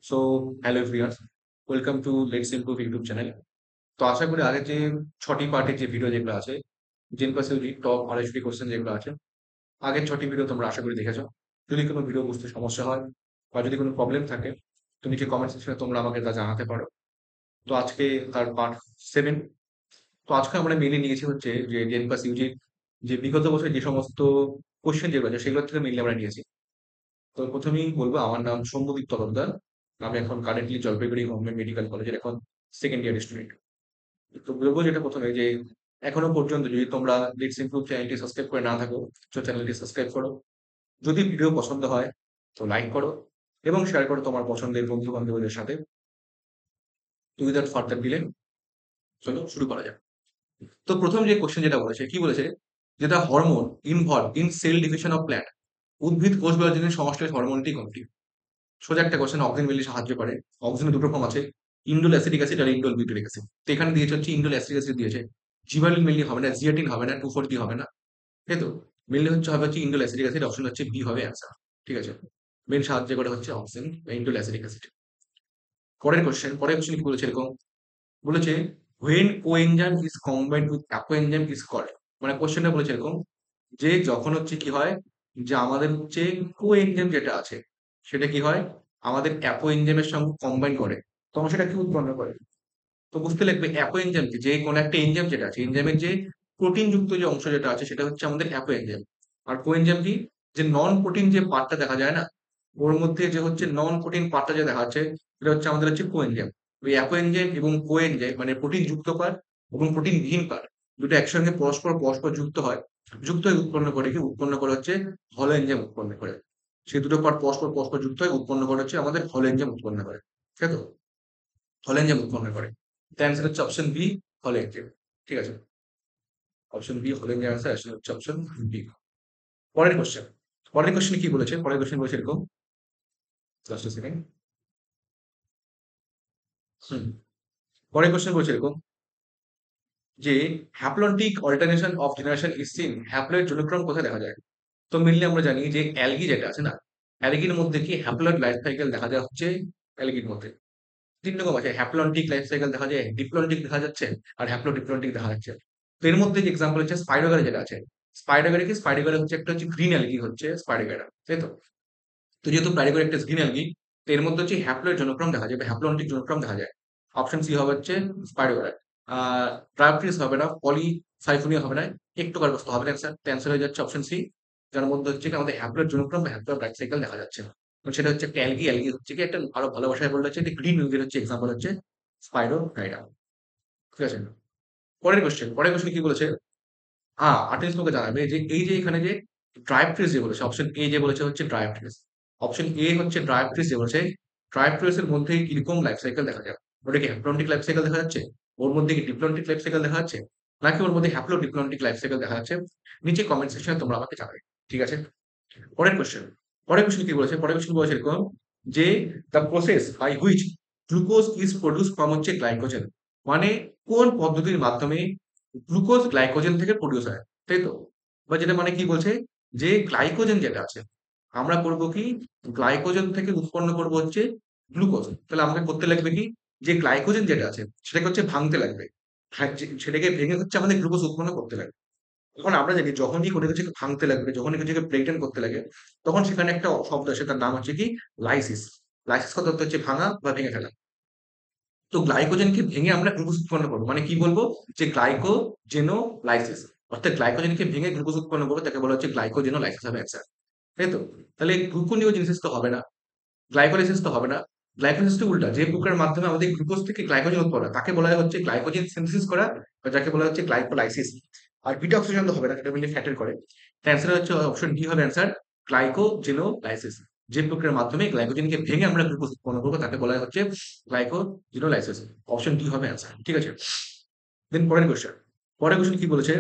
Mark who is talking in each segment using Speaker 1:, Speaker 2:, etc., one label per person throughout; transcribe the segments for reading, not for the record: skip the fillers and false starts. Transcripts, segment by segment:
Speaker 1: So hello everyone, welcome to let's improve YouTube channel. তো আশা করি আগের যে 6টি পার্টের যে ভিডিও যেগুলো আছে, জেনপাসিউলি টপ 250টি কোশ্চেন যেগুলো আছে, আগের 6টি ভিডিও তোমরা আশা করি দেখেছো। যদি কোনো ভিডিও বুঝতে সমস্যা হয় বা যদি কোনো প্রবলেম থাকে, তো নিচে কমেন্ট সেকশনে তোমরা আমাকে তা জানাতে পারো। তো আজকে তার পার্ট 7। তো আজকে আমরা মেনে নিয়েছি হচ্ছে যে জেনপাস ইউজির যে বিগত বছর যে সমস্ত কোশ্চেন যেগুলো আছে সেগুলো থেকে মেনলি আমরা নিয়েছি। তো প্রথমেই বলবো, আমার নাম সৌম্যদীপ তরফদার। আমি এখন কারেন্টলি জলপাইগুড়ি গভর্নমেন্ট মেডিকেল কলেজের এখন সেকেন্ড ইয়ার স্টুডেন্ট। তো বলবো যেটা প্রথমে যে এখনো পর্যন্ত যদি তোমরা লেটস ইমপ্রুভ চ্যানেলটি সাবস্ক্রাইব করে না থাকো, তো চ্যানেলটি সাবস্ক্রাইব করো। যদি ভিডিও পছন্দ হয় তো লাইক করো এবং শেয়ার করো তোমার পছন্দের বন্ধু বান্ধবদের সাথে। তো উইদাউট ফার্দার ডিলে চলো শুরু করা যাক। তো প্রথম যে কোশ্চেন যেটা বলেছে, কি বলেছে, যেটা hormone involve in cell division of plant, উদ্ভিদ কোষ বিভাজনের সংশ্লেষ হরমোনটি কোনটি? সোজা একটা কোশ্চেন, অক্সিজেন মিলি সাহায্য করে। অক্সিজেনের দুটো ফর্ম আছে, ইন্ডোল অ্যাসিটিক অ্যাসিড আর ইন্ডোল বিউটিরিক অ্যাসিড। তো এখানে দিয়েছে হচ্ছে ইন্ডোল অ্যাসিটিক অ্যাসিড দিয়েছে। জিবারলিন মেনলি হবে না, জিয়াটিন হবে না, 2,4-D হবে না, তাই তো। মেনলি হবে ইন্ডোল অ্যাসিটিক অ্যাসিড, অপশন হচ্ছে বি হবে অ্যান্সার। ঠিক আছে, মেন সাহায্য করে হচ্ছে অক্সিজেন বা ইন্ডোল অ্যাসিটিক অ্যাসিড। পরের কোশ্চেন কি বলেছে এরকম, বলেছে when coenzyme is combined with apoenzyme is called. মানে কোশ্চেনটা বলেছে এরকম, যে যখন হচ্ছে কি হয়, যে আমাদের হচ্ছে কোএনজাইম যেটা আছে সেটা কি হয়, আমাদের অ্যাপো এনজাইমের সঙ্গে কম্বাইন করে, তখন সেটা কি উৎপন্ন করে। তো বুঝতে লাগবে অ্যাপো এনজাইম কি, যে কোনো একটা এনজাইম যেটা আছে, এনজাইমের যে প্রোটিন যুক্ত যে অংশ যেটা আছে সেটা হচ্ছে আমাদের অ্যাপো এনজাইম। আর কোএনজাইম কি, যে নন প্রোটিন যে পার্টটা দেখা যায় না, ওর মধ্যে যে হচ্ছে নন প্রোটিন পার্টটা যে দেখা যাচ্ছে, এটা হচ্ছে আমাদের হচ্ছে কোএনজাইম। ওই অ্যাপো এনজাইম এবং কোএনজাইম মানে প্রোটিন যুক্ত পার্ট এবং প্রোটিন বিহীন পার্ট, দুটো একসঙ্গে পরস্পর পরস্পর যুক্ত হয়। যুক্ত হয়ে উৎপন্ন করে কি, উৎপন্ন করে হচ্ছে হলো এনজাইম উৎপন্ন করে। সেই দুটো পার্ট পরস্পর পরস্পর যুক্ত হয়ে উৎপন্ন করে হচ্ছে আমাদের হলো এনজাইম উৎপন্ন করে, ঠিক আছে। হলো এনজাইম উৎপন্ন করে। তো অ্যান্সার হচ্ছে অপশন বি, হলো এনজাইম। ঠিক আছে, অপশন বি হলো এনজাইম অ্যান্সার, অ্যান্সার হচ্ছে অপশন বি। পরের কোশ্চেন, পরের কোশ্চেন কি বলেছে, পরের কোশ্চেন বলেছে এরকম, জাস্ট সেকেন্ড। হুম, পরের কোশ্চেন বলেছে এরকম, যে haplontic alternation of generation is seen, haploid জনক্রম কোথায় দেখা যায়? তো মেনলি আমরা জানি যে অ্যালগি যেটা আছে না, অ্যালগির মধ্যে কি হ্যাপ্লয়েড লাইফ সাইকেল দেখা যায় হচ্ছে অ্যালগির মধ্যে। ৩ রকম আছে, হ্যাপ্লন্টিক লাইফ সাইকেল দেখা যায়, ডিপ্লন্টিক দেখা যাচ্ছে, আর হ্যাপ্লোডিপ্লন্টিক দেখা যাচ্ছে। তো এর মধ্যে যে এক্সাম্পল হচ্ছে স্পাইডোগারা যেটা আছে, স্পাইডোগারা কি, স্পাইডোগারা হচ্ছে একটা হচ্ছে গ্রিন অ্যালগি হচ্ছে স্পাইডোগারা, তাই তো। তো যেহেতু স্পাইডোগারা একটা গ্রিন অ্যালগি, তো এর মধ্যে হচ্ছে হ্যাপ্লয়েড জনক্রম দেখা যায় বা হ্যাপ্লন্টিক জনক্রম দেখা যায়। অপশন সি হবে হচ্ছে স্পাইডোগারা। ট্রায়োপ্টিস হবে না, পলিসাইফোনিয়া হবে না, একটোকার্পস হবে না। অ্যান্সার হয়ে যাচ্ছে অপশন সি, যার মধ্যে হচ্ছে কি আমাদের হ্যাপ্লয়েড জনক্রম বা হ্যাপ্লয়েড লাইফ সাইকেল দেখা যাচ্ছে না। এবং সেটা হচ্ছে একটা অ্যালগি, অ্যালগি হচ্ছে কি একটা, আরো ভালো ভাষায় বললে হচ্ছে একটা গ্রিন অ্যালগির হচ্ছে এক্সাম্পল হচ্ছে স্পাইডোগাইরা। ঠিক আছে, পরের কোশ্চেন কি বলেছে, আর্টিস্ট তোমাকে জানাবে যে এই যে এখানে যে ড্রাইভ যে বলেছে, অপশন এ যে বলেছে হচ্ছে ড্রাইভ, অপশন এ হচ্ছে ড্রাইভ যে বলেছে, ড্রাইভ এর মধ্যে কিরকম লাইফ সাইকেল দেখা যায়? ওটা কি হ্যাপ্লন্টিক লাইফ সাইকেল দেখা যাচ্ছে, ওর মধ্যে কি ডিপ্লন্টিক লাইফ সাইকেল দেখা যাচ্ছে, নাকি ওর মধ্যে হ্যাপ্লোডিপ্লন্টিক লাইফ সাইকেল দেখা যাচ্ছে? নিচে কমেন্ট সেকশনে তোমরা আমাকে জানাবে। ঠিক আছে, পরের কোশ্চেন, পরের কোশ্চেন কি বলেছে, পরের কোশ্চেন বলেছে এরকম, যে the process by which glucose is produce from হচ্ছে গ্লাইকোজেন। মানে কোন পদ্ধতির মাধ্যমে গ্লুকোজ গ্লাইকোজেন থেকে প্রডিউস হয়, তাই তো। বা যেটা মানে কি বলছে, যে গ্লাইকোজেন যেটা আছে, আমরা করব কি, গ্লাইকোজেন থেকে উৎপন্ন করব হচ্ছে গ্লুকোজ। তাহলে আমাকে করতে লাগবে কি, যে গ্লাইকোজেন যেটা আছে সেটাকে হচ্ছে ভাঙতে লাগবে। সেটাকে ভেঙে হচ্ছে আমাদের গ্লুকোজ উৎপন্ন করতে লাগবে। এখন আমরা জানি যখনই কোনো কিছুকে ভাঙতে লাগবে, যখনই কিছুকে ব্রেকডাউন করতে লাগে, তখন সেখানে একটা শব্দ আসে, তার নাম হচ্ছে কি, লাইসিস। লাইসিস কথা হচ্ছে ভাঙা বা ভেঙে ফেলা। তো গ্লাইকোজেনকে ভেঙে আমরা গ্লুকোজ উৎপন্ন করবো, মানে কি বলবো, যে গ্লাইকোজেনোলাইসিস। অর্থাৎ গ্লাইকোজেনকে ভেঙে গ্লুকোজ উৎপন্ন করবো, তাকে বলা হচ্ছে গ্লাইকোজেনোলাইসিস হবে অ্যান্সার, তাই তো। তাহলে গ্লুকোনিওজেনেসিস তো হবে না, গ্লাইকোলাইসিস তো হবে না। গ্লাইকোলাইসিস তো উল্টা, যে প্রক্রিয়ার মাধ্যমে আমাদের গ্লুকোজ থেকে গ্লাইকোজেন উৎপন্ন হয়, তাকে বলা হয় হচ্ছে গ্লাইকোজেন সিনথেসিস করা, বা যাকে বলা হচ্ছে গ্লাইকোলাইসিস। আর বিটা অক্সিজেন তো হবে না, সেটা মিলে ফ্যাটের করে। অ্যান্সার হচ্ছে অপশন ডি হবে অ্যান্সার, গ্লাইকোজেনোলাইসিস। যে প্রক্রিয়ার মাধ্যমে গ্লাইকোজেনকে ভেঙে আমরা গ্লুকোজ উৎপন্ন করবো, তাকে বলা হচ্ছে গ্লাইকোজেনোলাইসিস। অপশন ডি হবে অ্যান্সার, ঠিক আছে। দেন পরের কোশ্চেন কি বলেছে,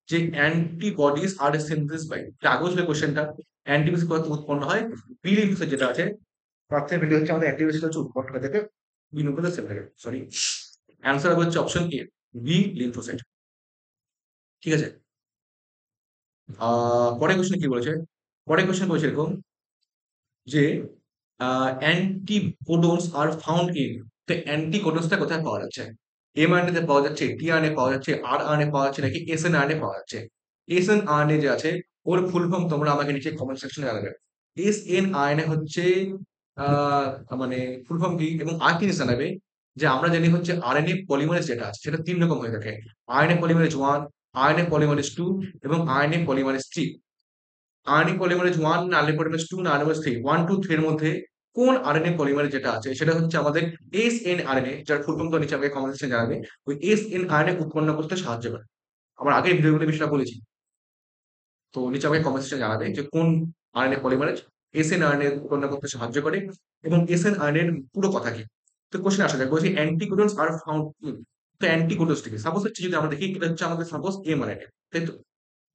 Speaker 1: যে অ্যান্টিবডিজ আর সিনথেসিস বাই, আগেও ছিল কোশ্চেনটা, অ্যান্টিবডিজ কত উৎপন্ন হয়, বি লিম্ফোসাইট যেটা আছে, প্রার্থীর ভিডিও হচ্ছে আমাদের অ্যান্টিবডিজ হচ্ছে উৎপন্ন হয়ে থাকে বিনুকুলের সেল থেকে, সরি। অ্যান্সার হবে হচ্ছে অপশন এ, বি লিম্ফোসাইট। ঠিক আছে, পরের কোশ্চেন কি বলেছে, পরের কোশ্চেন বলেছে এরকম, যে অ্যান্টিকোডনস আর ফাউন্ড ইন। তো অ্যান্টিকোডনসটা কোথায় পাওয়া যাচ্ছে? mRNA তে পাওয়া যাচ্ছে, tRNA পাওয়া যাচ্ছে, rRNA পাওয়া যাচ্ছে নাকি snRNA পাওয়া যাচ্ছে? snRNA যে আছে ওর ফুল ফর্ম তোমরা আমাকে নিচে কমেন্ট সেকশনে জানাবে। snRNA হচ্ছে মানে ফুল ফর্ম কি এবং আর কি জিনিস জানাবে যে আমরা জানি হচ্ছে আরএনএ পলিমারেজ যেটা আছে সেটা ৩ রকম হয়ে থাকে। আরএনএ পলিমারেজ 1, আরএনএ পলিমারেজ 2 এবং আরএনএ পলিমারেজ 3। আরএনএ পলিমারেজ 1 না আরএনএ পলিমারেজ 2 না আরএনএ পলিমারেজ 3, 1, 2, 3 এর মধ্যে কোন আরএনএ পলিমারেজ যেটা আছে সেটা হচ্ছে আমাদের এসএনআরএনএ, যার ফুল ফর্ম তো নিচে আমাকে কমেন্ট সেকশনে জানাবে। ওই এসএনআরএনএ উৎপন্ন করতে সাহায্য করে। আমার আগের ভিডিওগুলো বিষয়টা বলেছি। তো নিচে আমাকে কমেন্ট সেকশনে জানাবে যে কোন আরএনএ পলিমারেজ এসএনআরএনএ উৎপন্ন করতে সাহায্য করে এবং এসএনআরএনএ এর পুরো কথা কি। তো কোশ্চেন আসা যাক, বলছি অ্যান্টিকোডনস আর ফাউন্ড ইন। তো অ্যান্টিকোডনস কি? সাপোজ হচ্ছে যদি আমরা দেখি এটা হচ্ছে আমাদের সাপোজ এমআরএনএ, তাই তো?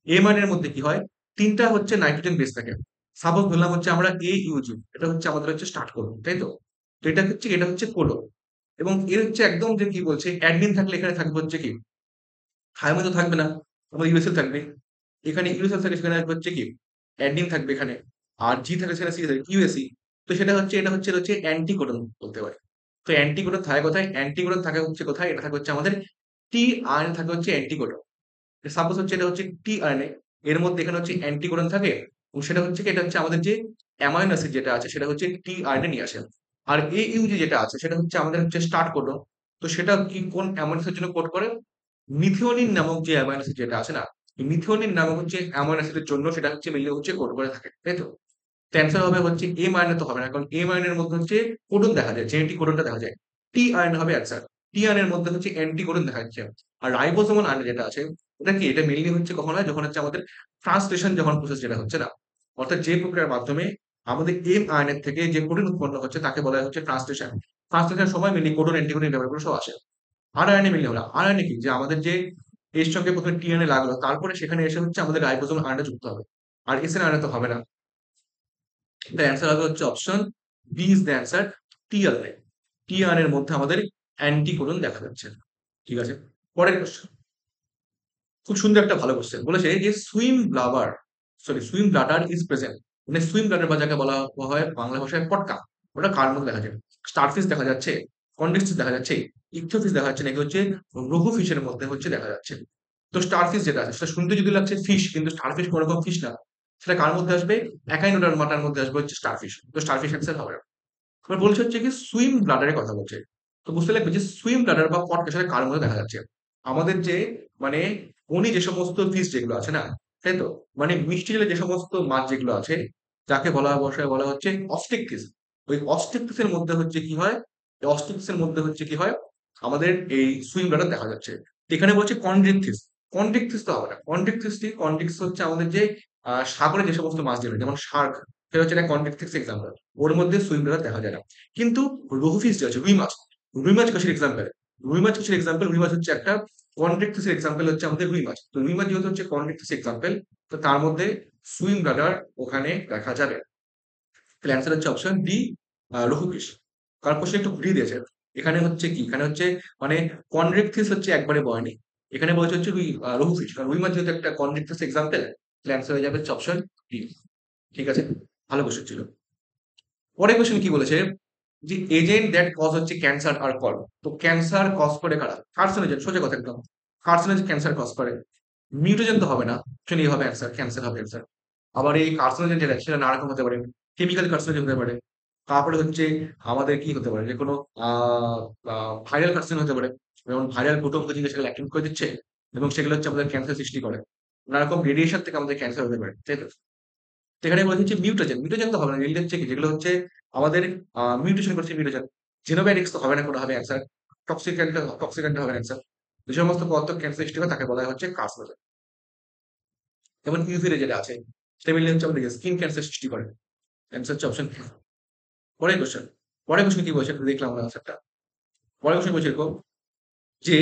Speaker 1: এমআরএনএ এর মধ্যে কি হয়? ৩ টা হচ্ছে নাইট্রোজেন বেস থাকে। সাপোজ ধরলাম হচ্ছে আমরা AUG, এটা হচ্ছে আমাদের হচ্ছে স্টার্ট কোডন, তাই তো? তো এটা হচ্ছে কোডন এবং এর হচ্ছে একদম যে কি বলছে অ্যাডমিন থাকলে এখানে থাকবে হচ্ছে কি থাইমো তো থাকবে না, তোমার ইউএসএল থাকবে। এখানে ইউএসএল থাকে সেখানে থাকবে হচ্ছে কি অ্যাডমিন থাকবে এখানে। আর জি থাকলে সেখানে সি থাকবে ইউএসই। তো সেটা হচ্ছে এটা হচ্ছে অ্যান্টিকোডন বলতে পারি। তো অ্যান্টিকোডন থাকে কোথায়? অ্যান্টিকোডন থাকে হচ্ছে কোথায়? এটা থাকে হচ্ছে আমাদের টিআরএনএ থাকে হচ্ছে অ্যান্টিকোডন। সাপোজ হচ্ছে এটা হচ্ছে টিআরএনএ, এর মধ্যে এখানে হচ্ছে অ্যান্টিকোডন থাকে এবং সেটা হচ্ছে কি এটা হচ্ছে আমাদের যে অ্যামাইনো অ্যাসিড যেটা আছে সেটা হচ্ছে টিআরএনএ নিয়ে আসে। আর AUG যেটা আছে সেটা হচ্ছে আমাদের হচ্ছে স্টার্ট কোডন। তো সেটা কি কোন অ্যামাইনো অ্যাসিডের জন্য কোড করে? মিথিওনিন নামক যে অ্যামাইনো অ্যাসিড যেটা আছে না, এই মিথিওনিন নামক হচ্ছে অ্যামাইনো অ্যাসিডের জন্য সেটা হচ্ছে মেইনলি হচ্ছে কোড করে থাকে, তাই তো? তো অ্যান্সার হবে হচ্ছে এমআরএনএ তো হবে না, কারণ এমআরএনএ এর মধ্যে হচ্ছে কোডন দেখা যায়, জেনেটিক কোডনটা দেখা যায়। টিআরএনএ হবে অ্যান্সার। টিআরএনএ এর মধ্যে হচ্ছে অ্যান্টি কোডন দেখা যাচ্ছে। আর রাইবোসোমাল আরএনএ যেটা আছে ওটা কি? এটা মেইনলি হচ্ছে কখন হয়? যখন হচ্ছে আমাদের ট্রান্সলেশন যখন প্রসেস যেটা হচ্ছে না, অর্থাৎ যে প্রক্রিয়ার মাধ্যমে আমাদের এমআরএনএ থেকে যে প্রোটিন উৎপন্ন হচ্ছে তাকে বলা হয় হচ্ছে ট্রান্সলেশন। ট্রান্সলেশনের সময় মেইনলি কোডন, অ্যান্টিকোডন এই ব্যাপারগুলো সব আসে। আরআরএনএ মিললে হলো আরআরএনএ কি? যে আমাদের যে এর সঙ্গে ১ম এ টিআরএনএ লাগলো তারপরে সেখানে এসে হচ্ছে আমাদের রাইবোসোমাল আরএনএ যুক্ত হবে। আর এসএনআরএনএ তো হবে না। দ্যা অ্যান্সার হবে হচ্ছে option B is the answer, tRNA. TRNA এর মধ্যে আমাদের অ্যান্টিকোডন দেখা যাচ্ছে। ঠিক আছে? পরের কোয়েশ্চেন। খুব সুন্দর একটা ভালো কোয়েশ্চেন। বলেছে যে সুইম ব্লাডার ইজ প্রেজেন্ট। মানে সুইম ব্লাডার বা যাকে বলা হয় বাংলা ভাষায় পটকা। ওটা কার মধ্যে দেখা যায়? স্টারফিশ দেখা যাচ্ছে, কনডেক্স ফিশ দেখা যাচ্ছে, ইকথোফিশ দেখা যাচ্ছে নাকি হচ্ছে রঘু ফিশের মধ্যে হচ্ছে দেখা যাচ্ছে। তো স্টারফিশ যেটা আছে সেটা শুনতে যদি লাগছে ফিশ, কিন্তু স্টারফিশ কোন রকম ফিশ না। সেটা কার মধ্যে আসবে? একাইনোডার্মাটার মধ্যে আসবে হচ্ছে স্টারফিশ। তো স্টারফিশ অ্যান্সার হবে না। এবার বলছে হচ্ছে কি সুইম ব্লাডার এর কথা বলছে। তো বুঝতে লাগবে যে সুইম ব্লাডার বা পটকা সেটা কার মধ্যে দেখা যাচ্ছে? আমাদের যে মানে বনি যে সমস্ত ফিশ যেগুলো আছে না, তাই তো? মানে মিষ্টি জলে যে সমস্ত মাছ যেগুলো আছে যাকে ভাষায় বলা হচ্ছে অস্টিকটিস। ওই অস্টিকটিস এর মধ্যে হচ্ছে কি হয়? এই অস্টিকটিস এর মধ্যে হচ্ছে কি হয়? আমাদের এই সুইম ব্লাডার দেখা যাচ্ছে। তো এখানে বলছে কন্ড্রিকটিস। কন্ড্রিকটিস তো হবে না। কন্ড্রিকটিস হচ্ছে আমাদের যে সাগরে যে সমস্ত মাছ যেগুলো যেমন শার্ক, সেটা হচ্ছে একটা কন্ড্রিকটিস এক্সাম্পল। ওর মধ্যে সুইম ব্লাডার দেখা যায় না। কিন্তু রঘু ফিশ যে আছে রুই মাছ, রুই মাছ কিসের এক্সাম্পল? রুই মাছ কিসের এক্সাম্পল? রুই মাছ হচ্ছে একটা কনভেক্টিস এক্সাম্পল হচ্ছে আমাদের রুই মাছ। তো রুই মাছ যেহেতু হচ্ছে কনভেক্টিস এক্সাম্পল, তো তার মধ্যে সুইম ব্লাডার ওখানে দেখা যাবে। তাহলে অ্যান্সার হচ্ছে অপশন ডি, রঘুকৃষ। কারণ কোশ্চেন একটু ঘুরিয়ে দিয়েছে। এখানে হচ্ছে কি? এখানে হচ্ছে মানে কনভেক্টিস হচ্ছে একবারে বয়নি। এখানে বলছে হচ্ছে রঘুফিশ। কারণ রুই মাছ যেহেতু একটা কনভেক্টিস এক্সাম্পল, তাহলে অ্যান্সার হয়ে যাবে হচ্ছে অপশন ডি। ঠিক আছে? ভালো কোশ্চেন ছিল। পরের কোশ্চেন কি বলেছে? যে এজেন্ট দ্যাট কজ হচ্ছে ক্যান্সার আর কল। তো ক্যান্সার কজ করে কারা? কার্সিনোজেন, সোজা কথা একদম। কার্সিনোজেন ক্যান্সার কজ করে। মিউটোজেন তো হবে না। অপশন এ হবে অ্যান্সার, ক্যান্সার হবে অ্যান্সার। আবার এই কার্সিনোজেন যেটা সেটা নানা রকম হতে পারে। কেমিক্যাল কার্সিনোজেন হতে পারে। তারপরে হচ্ছে আমাদের কি হতে পারে? যে কোনো ভাইরাল কার্সিনোজেন হতে পারে। যেমন ভাইরাল প্রোটোন জিনিস সেগুলো অ্যাক্টিভ করে দিচ্ছে এবং সেগুলো হচ্ছে আমাদের ক্যান্সার সৃষ্টি করে। নানা রকম রেডিয়েশন থেকে আমাদের ক্যান্সার হতে পারে। তাই তো? তো এখানে বলা হচ্ছে মিউটোজেন। মিউটোজেন তো হবে না। রিল হচ্ছে কি? যেগুলো হচ্ছে আমাদের মিউটেশন করছে মিউটোজেন। জেনোম্যাটিক্স তো হবে না, কোনটা হবে অ্যান্সার। টক্সিক্যান্ট হবে অ্যান্সার। যে সমস্ত পদার্থ ক্যান্সার সৃষ্টি করে তাকে বলা হচ্ছে কার্সিনোজেন। যেমন ইউভি রে যেটা আছে সেটা মেইনলি হচ্ছে আমাদের স্কিন ক্যান্সার সৃষ্টি করে। অ্যান্সার হচ্ছে অপশন বি। পরের কোয়েশ্চেন। পরের কোয়েশ্চেন কি বলছে একটু দেখলাম আমরা অ্যান্সারটা। পরের কোয়েশ্চেন বলছে এরকম যে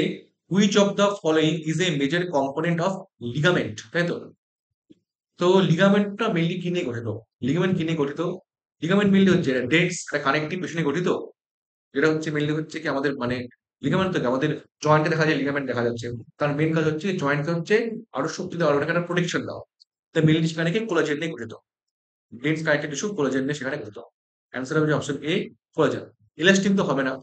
Speaker 1: which of the following is a major component of ligament, তাই তো? তো লিগামেন্টটা মেইনলি কি নিয়ে গঠিত? লিগামেন্ট কি নিয়ে গঠিত? লিগামেন্ট মেইনলি হচ্ছে ডেন্স একটা কানেকটিভ টিস্যু নিয়ে গঠিত। যেটা হচ্ছে মেইনলি হচ্ছে কি আমাদের মানে লিগামেন্ট থেকে আমাদের জয়েন্টে দেখা যায় লিগামেন্ট দেখা যাচ্ছে। তার মেইন কাজ হচ্ছে জয়েন্টকে হচ্ছে আরো শক্তি দেওয়া, ওটাকে একটা প্রোটেকশন দেওয়া। তো মেইনলি সেখানে কি কোলাজেন নিয়ে গঠিত। ডেন্স কানেকটিভ টিস্যু কোলাজেন নিয়ে সেখানে গঠিত। অ্যান্সার হবে যে অপশন এ কোলাজেন। ইলাস্টিন তো হবে না,